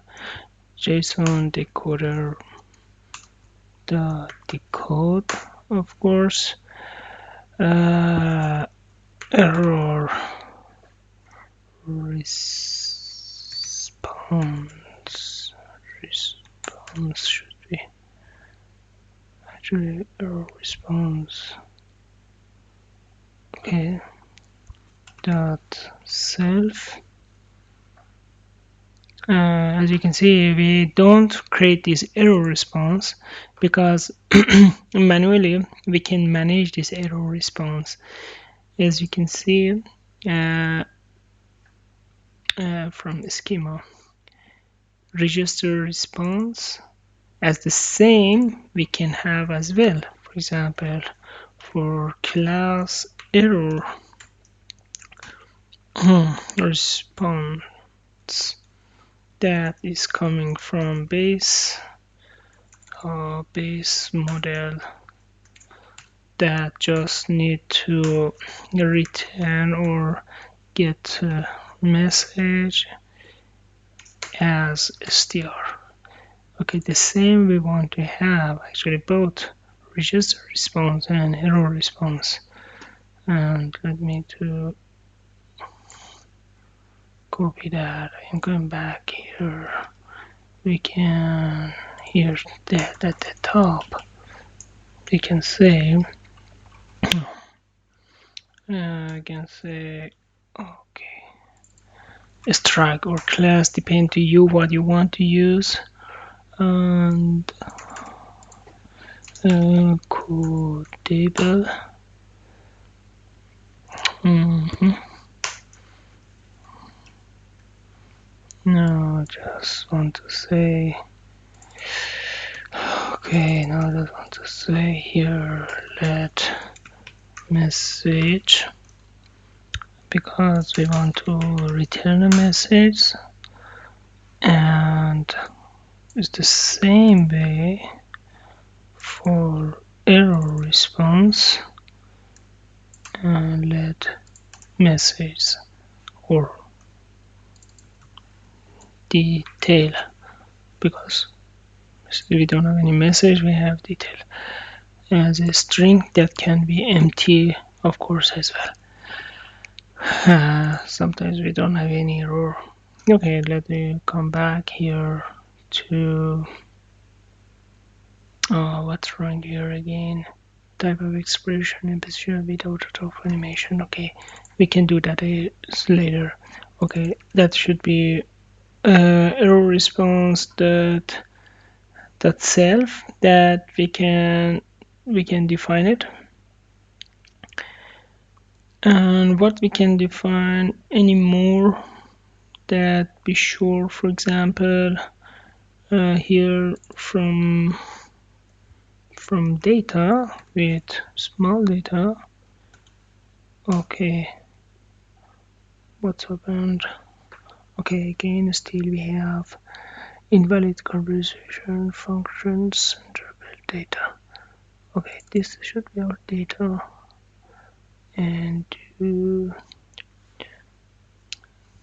JSON decoder the decode, of course. Error response should be actually error response. Okay, dot self. As you can see, we don't create this error response because manually we can manage this error response. As you can see from schema, register response as the same we can have as well. For example, for class error response that is coming from base model that just need to return or get a message as str. Okay, the same we want to have actually both register response and error response. And let me to copy that. I'm going back here. We can here that at the top we can say I can say okay, strike or class depend to you what you want to use, and code table. Now I just want to say okay, now I just want to say here let message, because we want to return a message, and it's the same way for error response, and let message or detail, because we don't have any message, we have detail as a string that can be empty, of course, as well. Sometimes we don't have any error. Okay, let me come back here to what's wrong here again. Type of expression in position without of animation. Okay, we can do that later. Okay, that should be error response that self that we can define it. And what we can define anymore, that be sure, for example, here from data with small data. Okay, what's happened? Okay, again, still we have invalid conversation functions interpret data. Okay, this should be our data, and do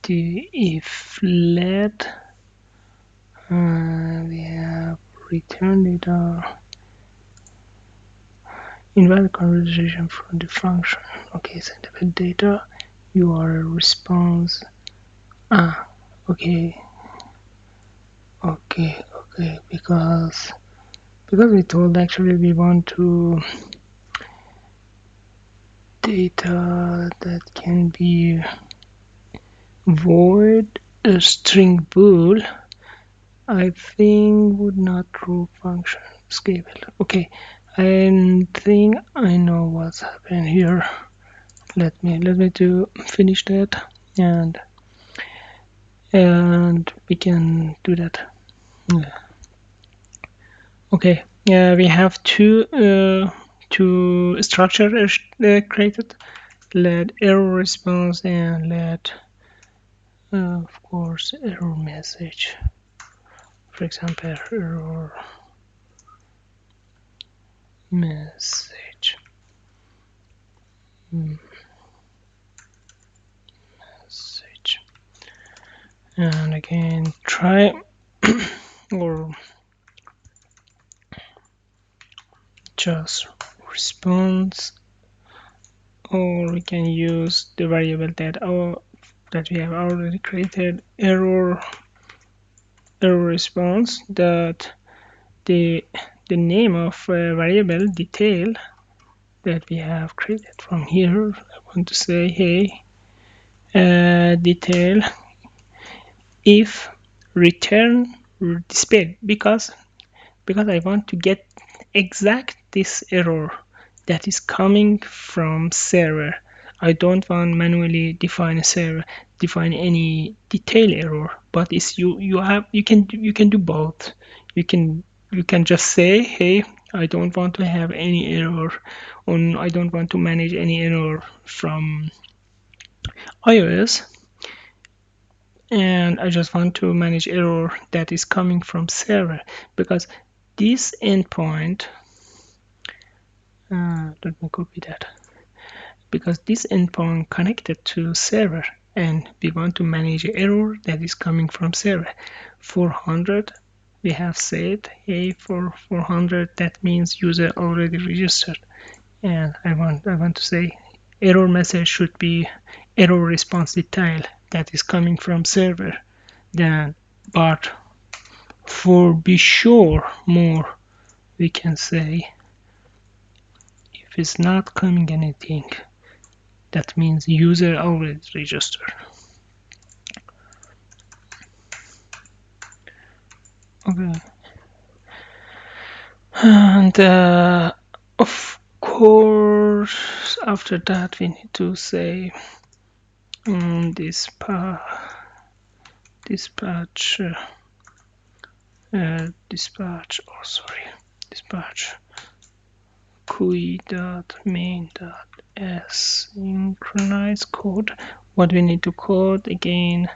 the if let we have return data, invalid conversation from the function. Okay, send the data URL response. Okay, because we told actually we want to data that can be void a string bool, I think would not true function scalable. Okay, I think I know what's happened here. Let me to finish that, and we can do that. Yeah. Okay, we have two structures created. Let error response and let of course error message. For example, error message. Message. And again, try or just response, or we can use the variable that we have already created, error response, that the name of variable detail that we have created from here. I want to say, hey, detail if return display, because I want to get exact this error that is coming from server. I don't want manually define any detail error, but it's you can do both. You can just say, hey, I don't want to have any error I don't want to manage any error from iOS, and I just want to manage error that is coming from server, because this endpoint, let me copy that, because this endpoint connected to server, and we want to manage error that is coming from server. 400, we have said, hey, for 400, that means user already registered, and I want to say error message should be error response detail that is coming from server. Then, but for be sure more, we can say if it's not coming anything, that means user already registered. Okay, and of course after that we need to say dispatch kui.main.synchronize code. What we need to code again,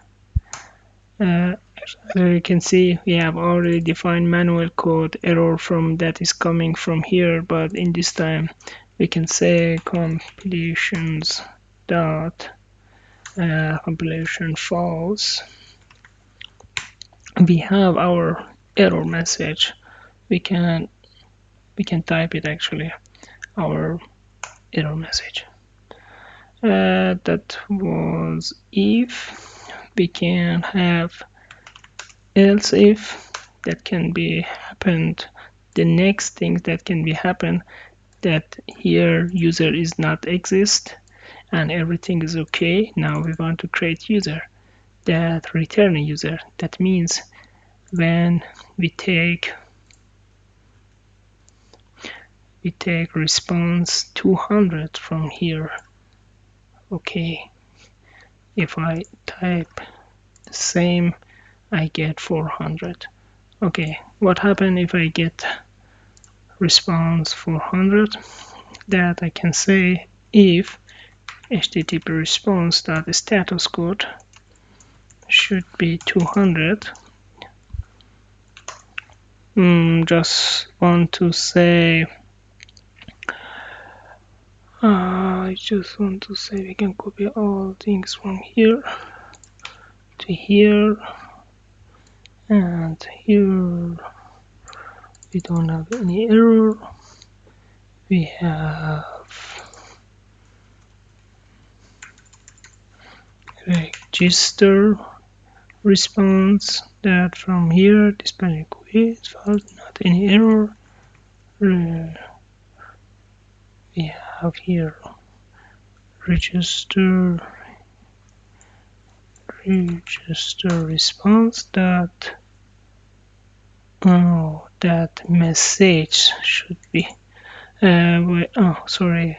you can see we have already defined manual code error from that is coming from here, but in this time we can say completions dot compilation false, we have our error message. We can type it actually, our error message. That was if. We can have else if. That can be happened. The next thing that can be happen, that here user is not exist and everything is okay. Now we want to create user, that return a user. That means when we take response 200 from here. Okay, if I type the same, I get 400. Okay, what happens if I get response 400? That I can say if http response dot status code should be 200. Just want to say I just want to say we can copy all things from here to here, and here we don't have any error. We have register response, that from here display quiz false, not any error. We have here register response that that message should be sorry,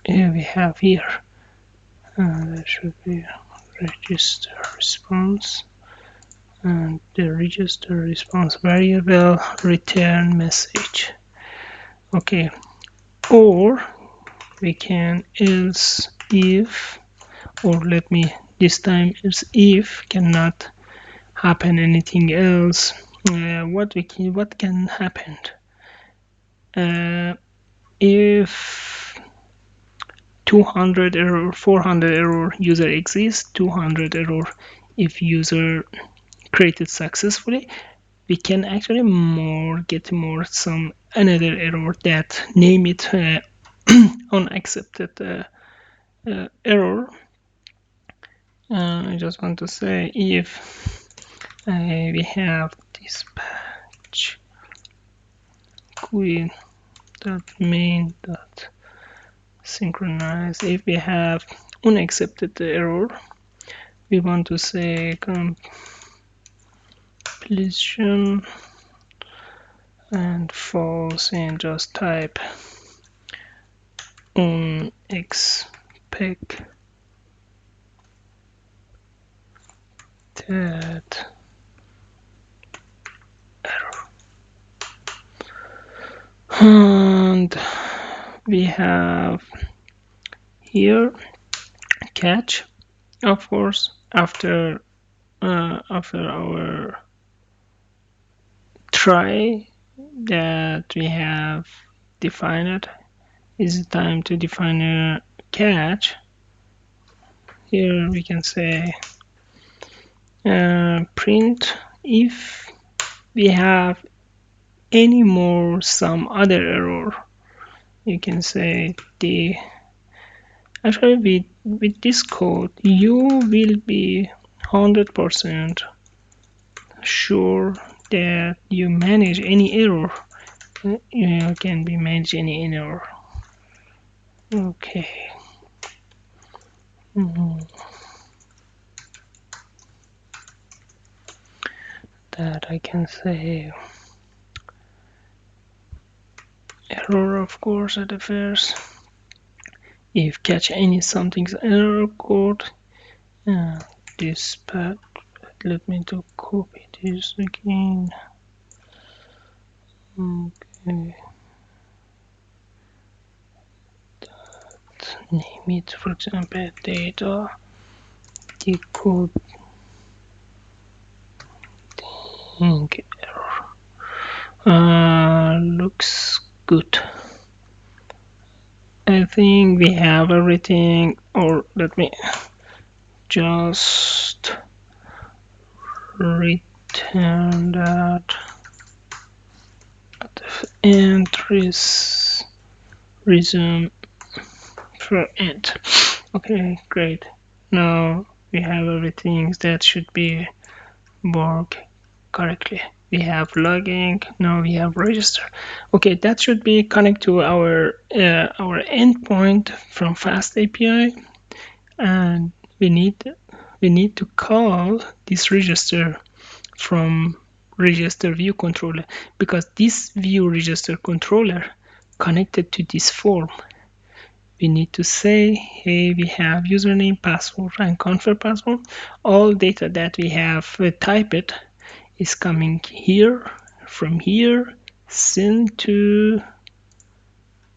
we have here that should be register response, and the register response variable return message. Okay, or we can else if, or let me this time else if cannot happen anything else. What can happen if 200 error, 400 error user exists, 200 error if user created successfully. We can actually get more some another error that name it unaccepted error. I just want to say if we have dispatch queue dot main dot synchronize. If we have unaccepted error, we want to say completion and false, and just type unexpected error. And we have here catch, of course, after our try that we have defined, is it time to define a catch. Here we can say print if we have any more some other error. You can say the actually with this code you will be 100% sure that you manage any error. You can be manage any error. Okay. That I can say error, of course, at the first. If catch any something's error code, this path. Let me to copy this again. Okay. That name it, for example, data decoding error. Looks good. I think we have everything, or let me just return turn that entries resume for end. Okay, great. Now we have everything that should be work correctly. We have logging. Now we have register. Okay, that should be connect to our endpoint from FastAPI, and we need to call this register from register view controller, because this view register controller connected to this form. We need to say, hey, we have username, password, and confirm password. All data that we have typed is coming here, from here, send to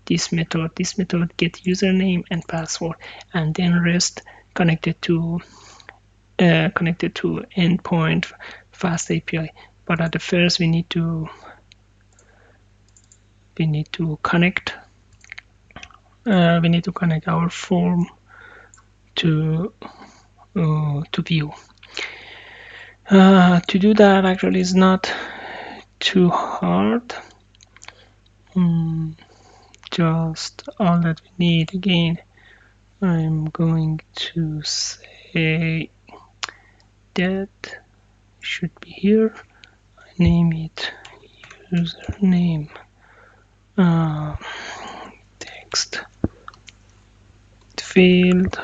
this method. This method get username and password, and then rest connected to endpoint FastAPI. But at the first, we need to connect. We need to connect our form to view. To do that, actually, is not too hard. Just all that we need. Again, I'm going to say that should be here. I name it username text field.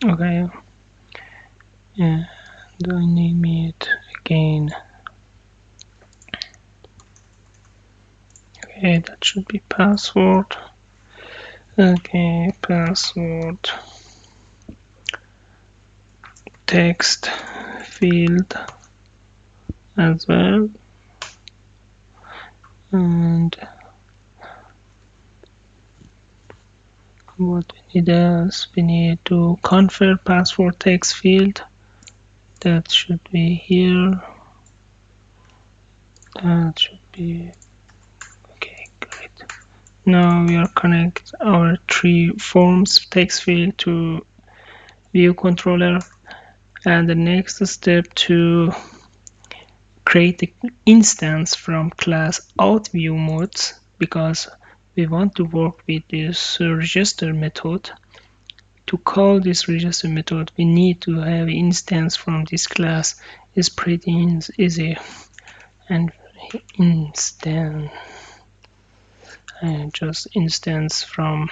Okay, and I name it again. Okay, that should be password. Okay, password text field as well. And what we need is we need to confirm password text field. That should be here. That should be okay. Great. Now we are connect our three forms text field to view controller, and the next step to create the instance from class outViewModes, because we want to work with this register method. To call this register method, we need to have instance from this class. Is pretty easy, and instance and just instance from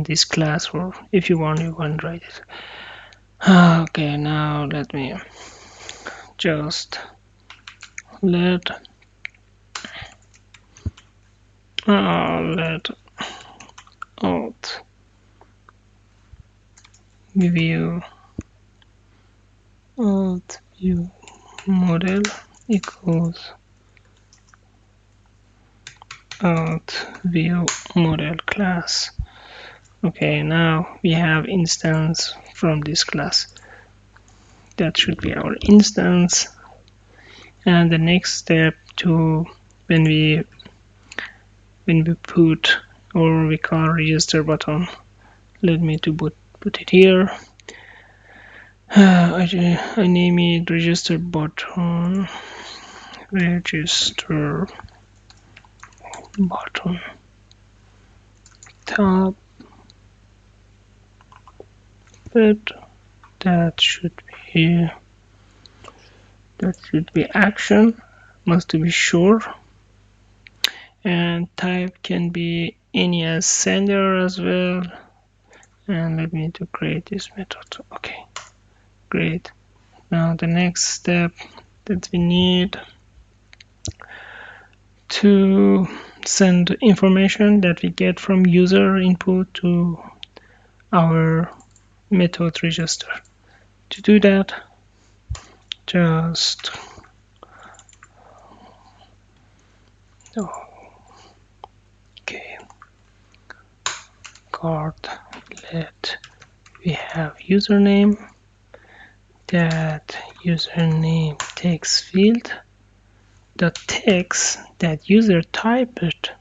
this class, or if you want, you can write it. Okay, now let me just let out view model equals out view model class. Okay, now we have instance from this class. That should be our instance. And the next step to when we put, or we call register button, let me to put it here. I name it register button. Register button tab. But that should be action, must be sure, and type can be any as sender as well. And let me to create this method. Okay, great. Now the next step that we need to send information that we get from user input to our method register. To do that, just okay, card let we have username, that username text field, the text that user typed,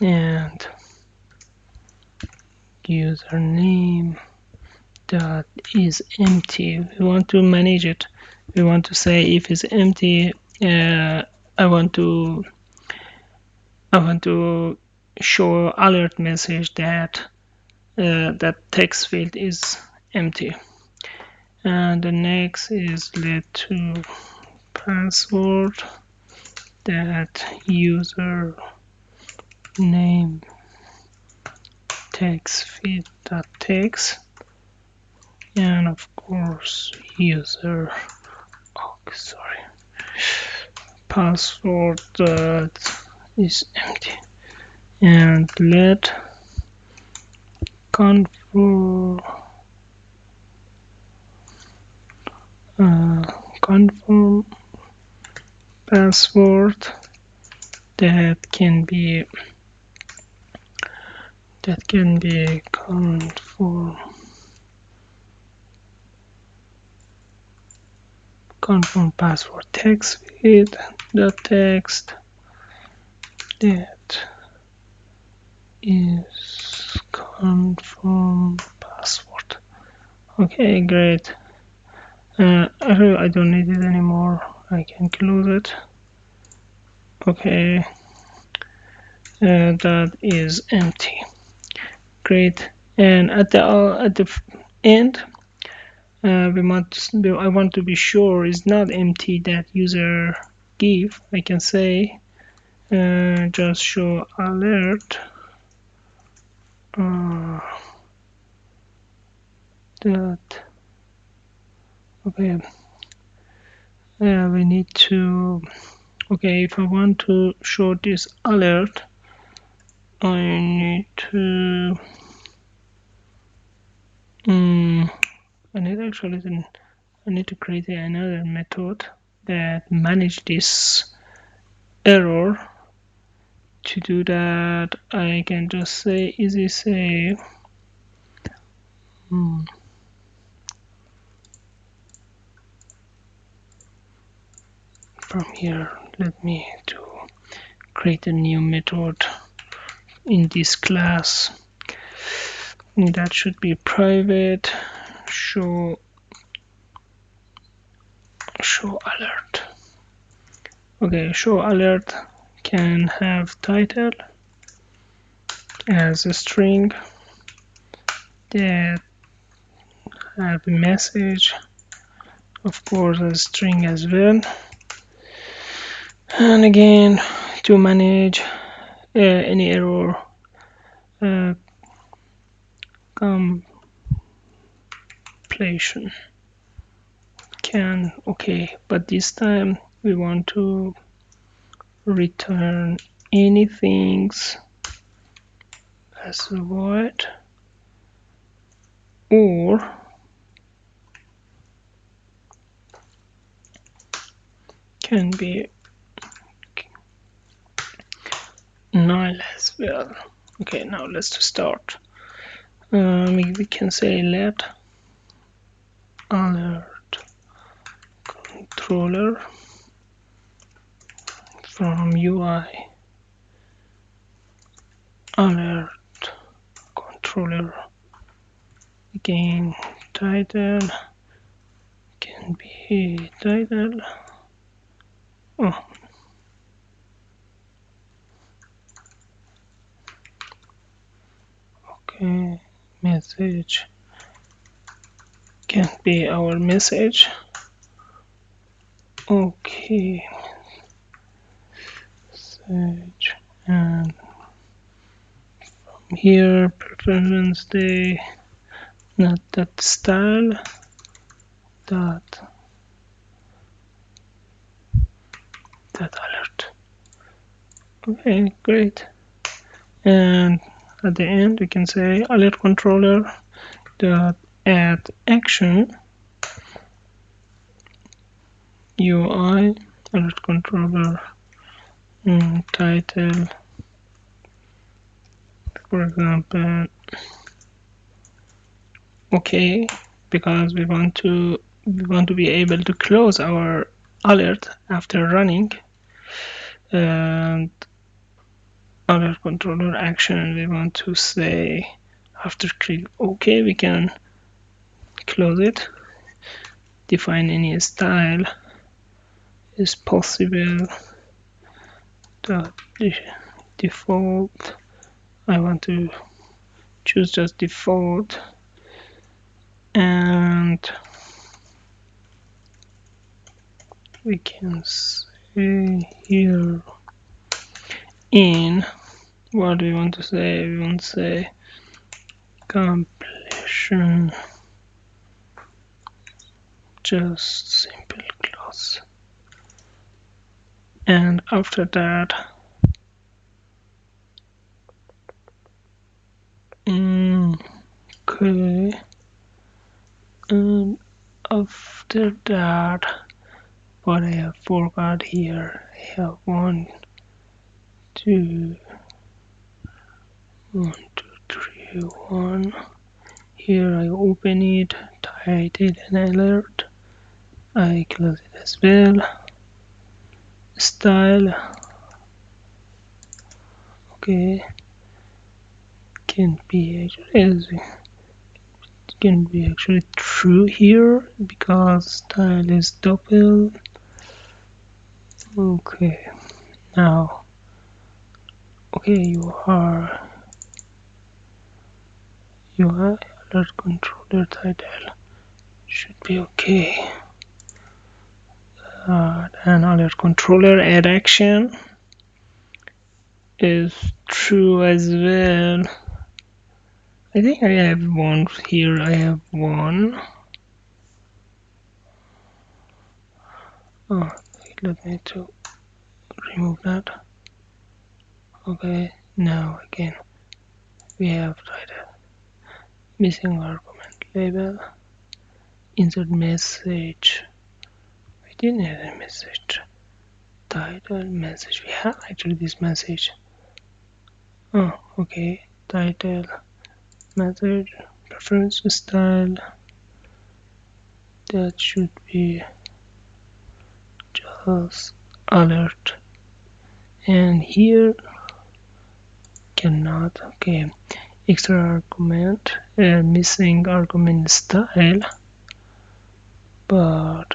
and username that is empty. We want to manage it. We want to say if it's empty, I want to show alert message that that text field is empty. And the next is let to password that user name text field dot text, and of course user password that is empty, and let confirm password that can be confirm password text with the text that is confirm password. Okay, great. I don't need it anymore. I can close it. Okay, that is empty. Great. And at the end, I want to be sure it's not empty that user give. I can say just show alert that. Okay. We need to. Okay, if I want to show this alert, I need to. I need to create another method that manage this error. To do that, I can just say easy say from here. Let me to create a new method in this class that should be private. Show alert. Okay, show alert can have title as a string that have a message, of course a string as well. And again, to manage any error completion can. Okay, but this time we want to return anything as a void or can be null as well. Okay, now let's start. We can say let alert controller from UI alert controller. Again, title can be title. Oh. Okay, message can be our message. Okay, message, and from here preference day, not that style, that alert. Okay, great. And at the end we can say alert controller dot add action UI alert controller title, for example. Okay, because we want to be able to close our alert after running. And alert controller action, we want to say after click OK, we can close it. Define any style is possible. The default, I want to choose just default, and we can say here in what we want to say. We want to say completion, just simple close, and after that okay, and after that what I have forgot here, I have 1 2 1 2 3 1. Here I open it, title and alert. I close it as well. Style, okay, can be actually true here because style is double. Okay, now okay, you are alert controller title should be okay. And alert controller add action is true as well. I think I have one here. I have one. Oh, let me to remove that. Okay, now again we have title, missing argument label, insert message. We didn't have a message. Title message. We have actually this message. Oh, okay. Title message preference style. That should be just alert. And here cannot. Okay. Extra argument, missing argument style. But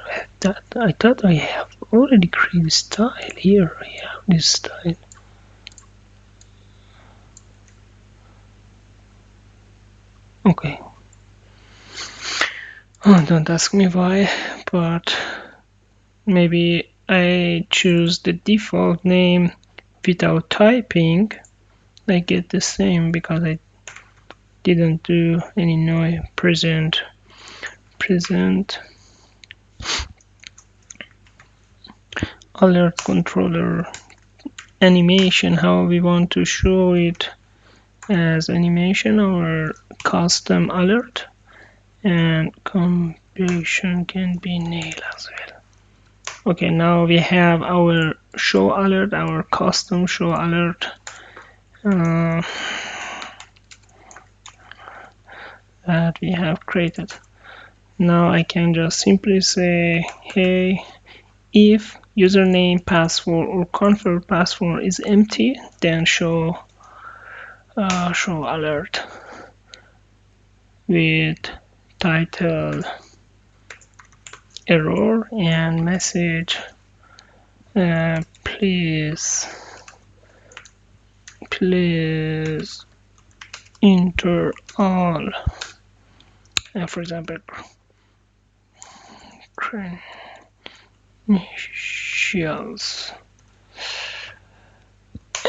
I thought I have already created style here. I have this style. Okay. Oh, don't ask me why, but maybe I choose the default name without typing. I get the same because I didn't do any noise. Present alert controller animation, how we want to show it as animation or custom alert, and completion can be nil as well. Okay, now we have our show alert, our custom show alert that we have created. Now I can just simply say, hey, if username, password, or confirmed password is empty, then show alert with title error and message please enter all, for example, credentials,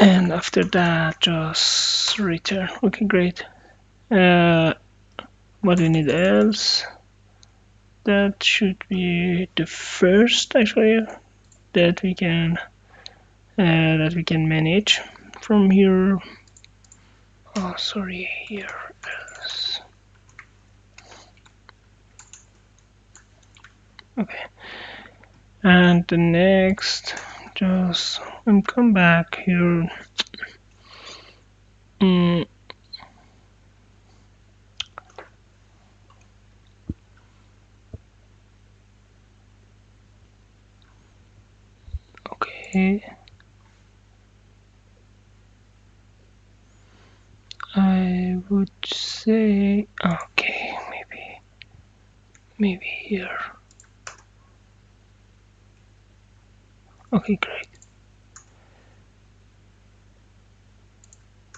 and after that just return. Okay, great. What we need else, that should be the first actually that we can manage from here. Oh, sorry, here else. Okay, and the next, just come back here. Okay, I would say, okay, maybe maybe here. Okay, great.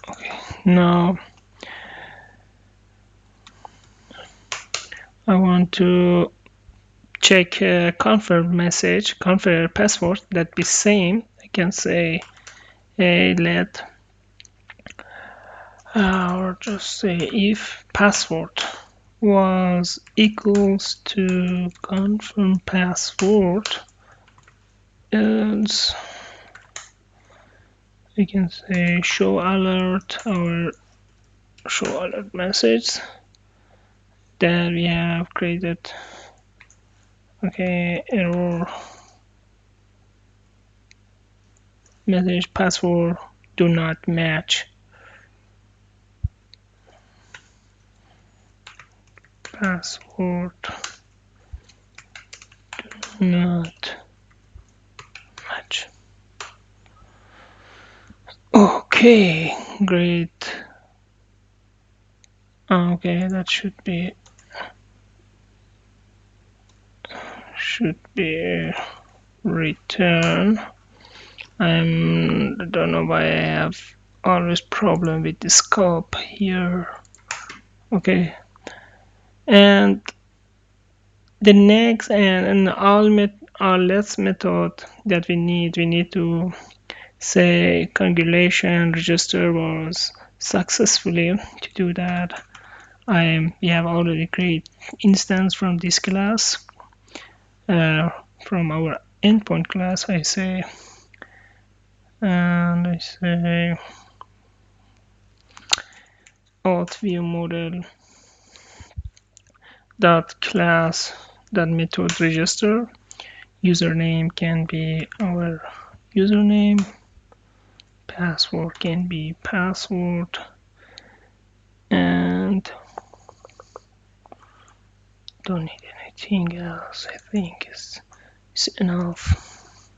Okay, now I want to check confirm message, confirm password that be same. I can say hey, let or just say if password was equals to confirm password, else we can say show alert or show alert message that we have created. Okay, error message password do not match. Password do not match. Okay, great. Okay, that should be return. I don't know why I have always problem with the scope here. Okay, and the next and all last method that we need to say congratulations register was successfully. To do that, we have already created instance from this class, from our endpoint class. I say auth view model dot class dot method register. Username can be our username, password can be password, and don't need anything else. I think is enough.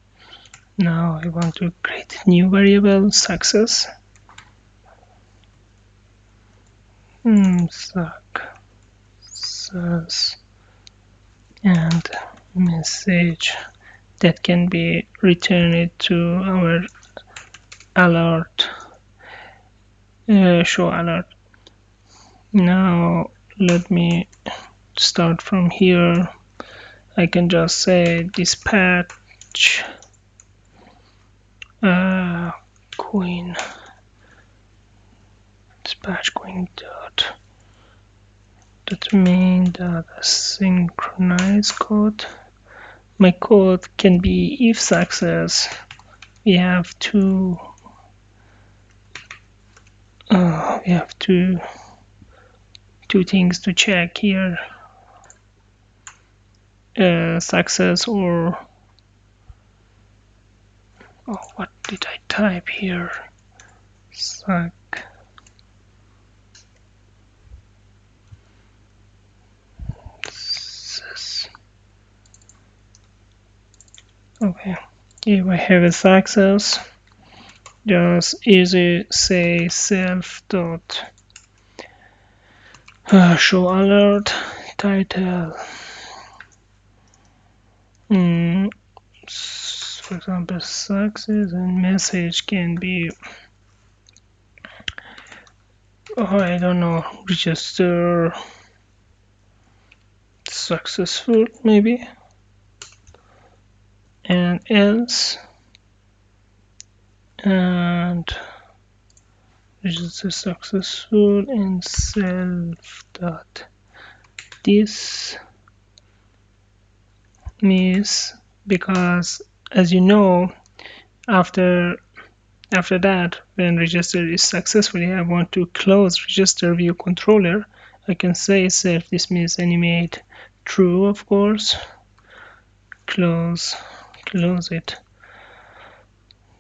Now I want to create a new variable success. Success and message that can be returned to our alert, show alert. Now let me start from here. I can just say dispatch queen dot main dot synchronize code. My code can be if success. We have two things to check here, success or what did I type here? Okay, if I have a success, just easy say self dot show alert title. For example, success and message can be I don't know, register successful maybe, and else and register successful and self dot this means, because as you know, after that, when register is successfully, I want to close register view controller. I can say self dismiss animate true, of course. Close it.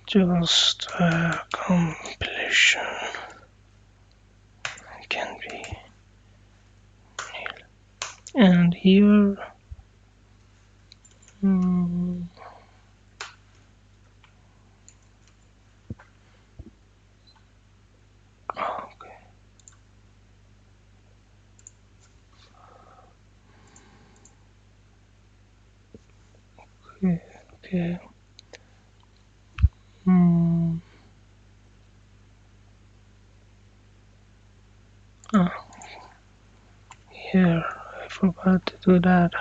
Just completion can be nil. And here okay. Okay. Hmm. Ah, here I forgot to do that.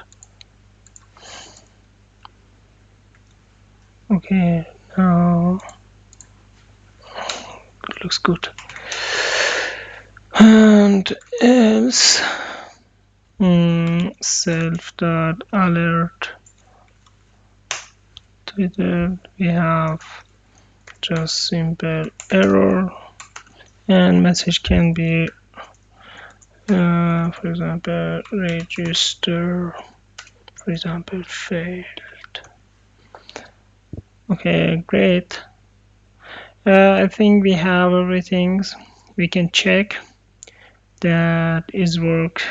Okay, now it looks good. And else, self.alert Twitter, we have just simple error, and message can be, for example, register, for example, failed. Okay, great. I think we have everything. We can check that is work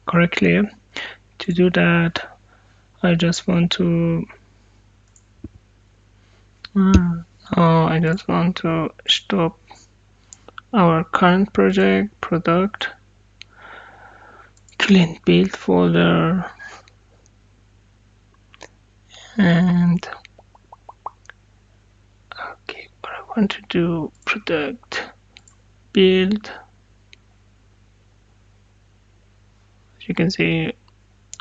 correctly. To do that, I just want to I just want to stop our current product, clean build folder, and okay, what I want to do, product build. As you can see,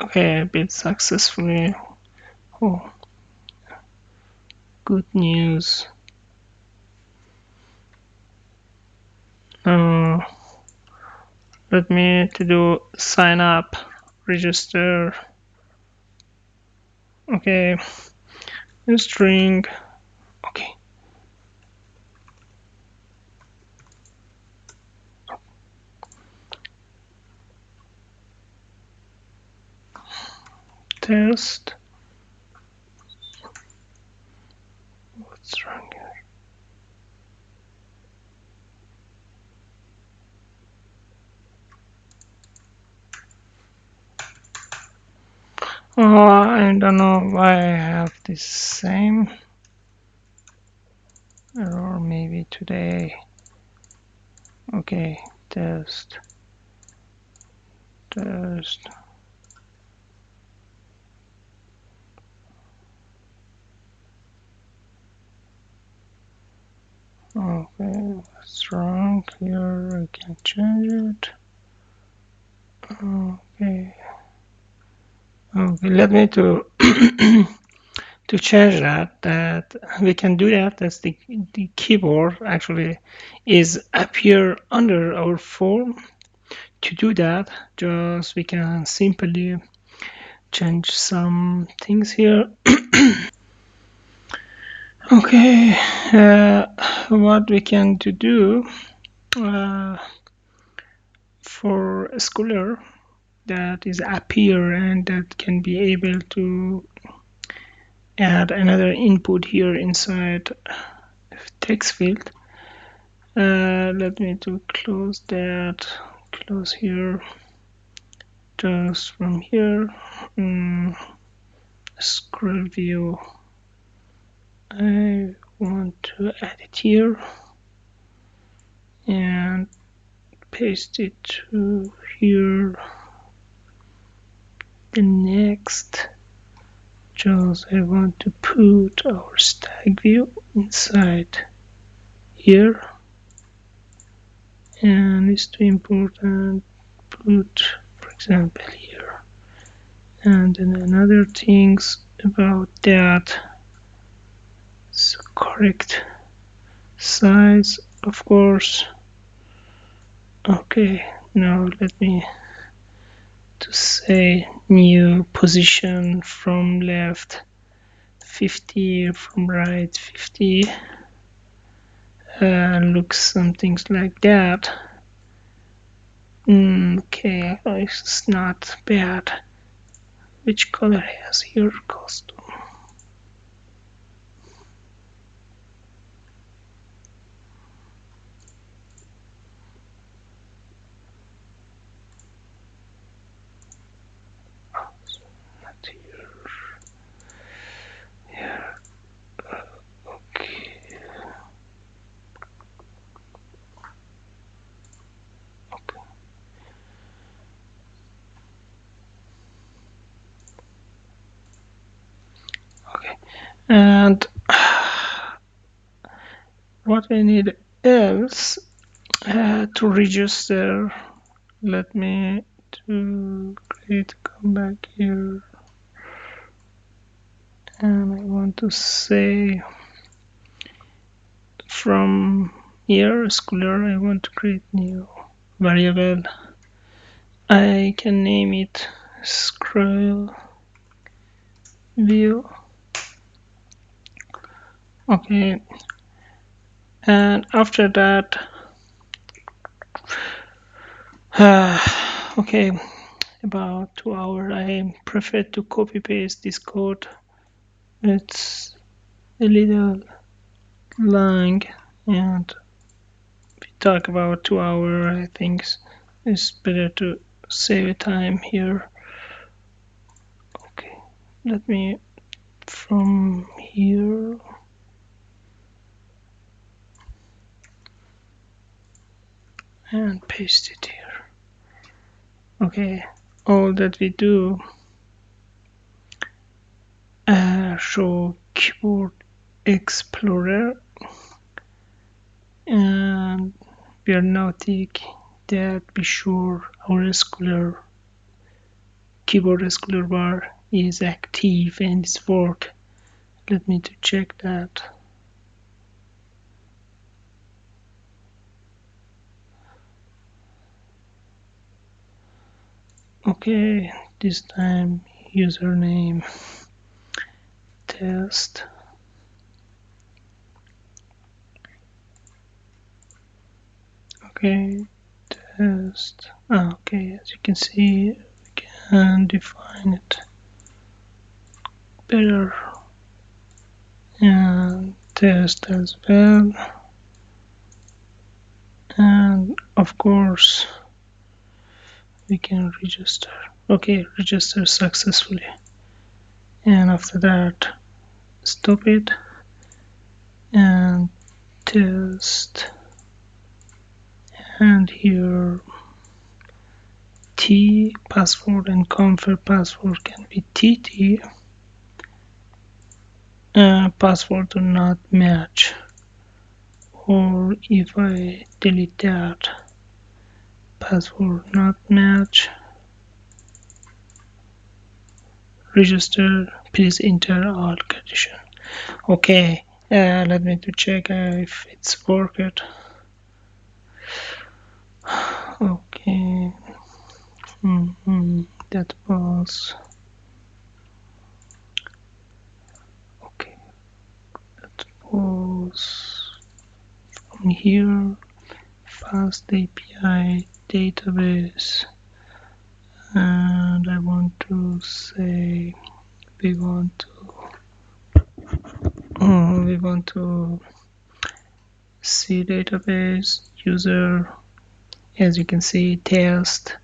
okay, built successfully. Oh, good news. Now let me to do sign up, register. Okay, string. Okay, test. What's wrong here? Oh, I don't know why I have this same error. Maybe today. Okay, test. Okay, what's wrong here? I can change it. Okay. Okay, let me to to change that we can do that. That's the keyboard actually is appear under our form. To do that, just we can simply change some things here. Okay, what we can to do for a schooler that is appear and that can be able to add another input here inside text field. Let me to close that, close here, just from here, scroll view. I want to add it here and paste it to here. The next, just I want to put our stack view inside here, and it's too important put, for example, here. And then another things about that, so correct size, of course. Okay, now let me to say new position from left 50, from right 50. Looks something like that. Okay, it's not bad. Which color has your costume? Not here. Yeah. Okay. Okay. And what I need else to register, let me to create, come back here, and I want to say from here schooler, I want to create new variable. I can name it scroll view. Okay, and after that okay, about 2 hours I prefer to copy paste this code. It's a little long, and we talk about 2 hours. I think it's better to save time here. Okay, let me from here and paste it here. Okay, all that we do show keyboard explorer, and we are noting that be sure our schooler keyboard schooler bar is active and it's work. Let me to check that. Okay, this time username test. Okay, test. Okay, as you can see, we can define it better and test as well. And of course, we can register. Okay, register successfully. And after that, stop it and test. And here T password and confirm password can be TT. Password do not match, or if I delete that, password not match, register, please enter all condition. Okay, let me to check if it's worked. Okay, that was okay. That was from here. FastAPI database, and I want to say we want to see database user. As you can see, test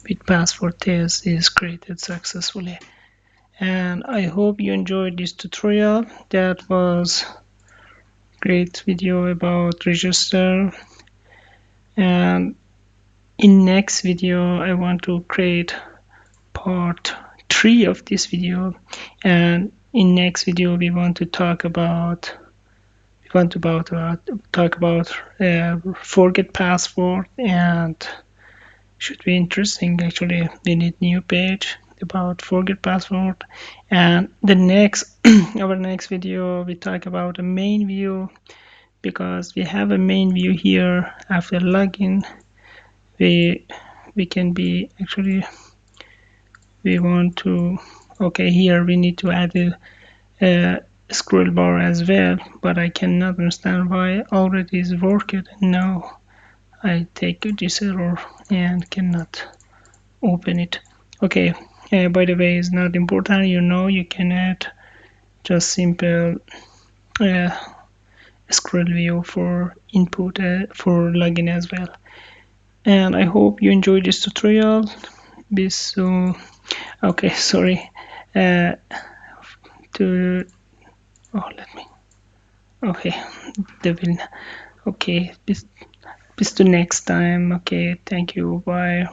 with password test is created successfully. And I hope you enjoyed this tutorial. That was great video about register. And in next video I want to create part 3 of this video, and in next video we want to talk about forget password, and should be interesting. Actually, we need new page about forget password. And the next our next video we talk about a main view, because we have a main view here. After login, we can be actually we want to, okay, here we need to add a scroll bar as well, but I cannot understand why already is working and now I take this error and cannot open it. Okay, by the way, it's not important, you can add just simple scroll view for input for login as well. And I hope you enjoyed this tutorial. Okay, sorry, to let me, okay, the will, okay, bis to next time. Okay, thank you, bye.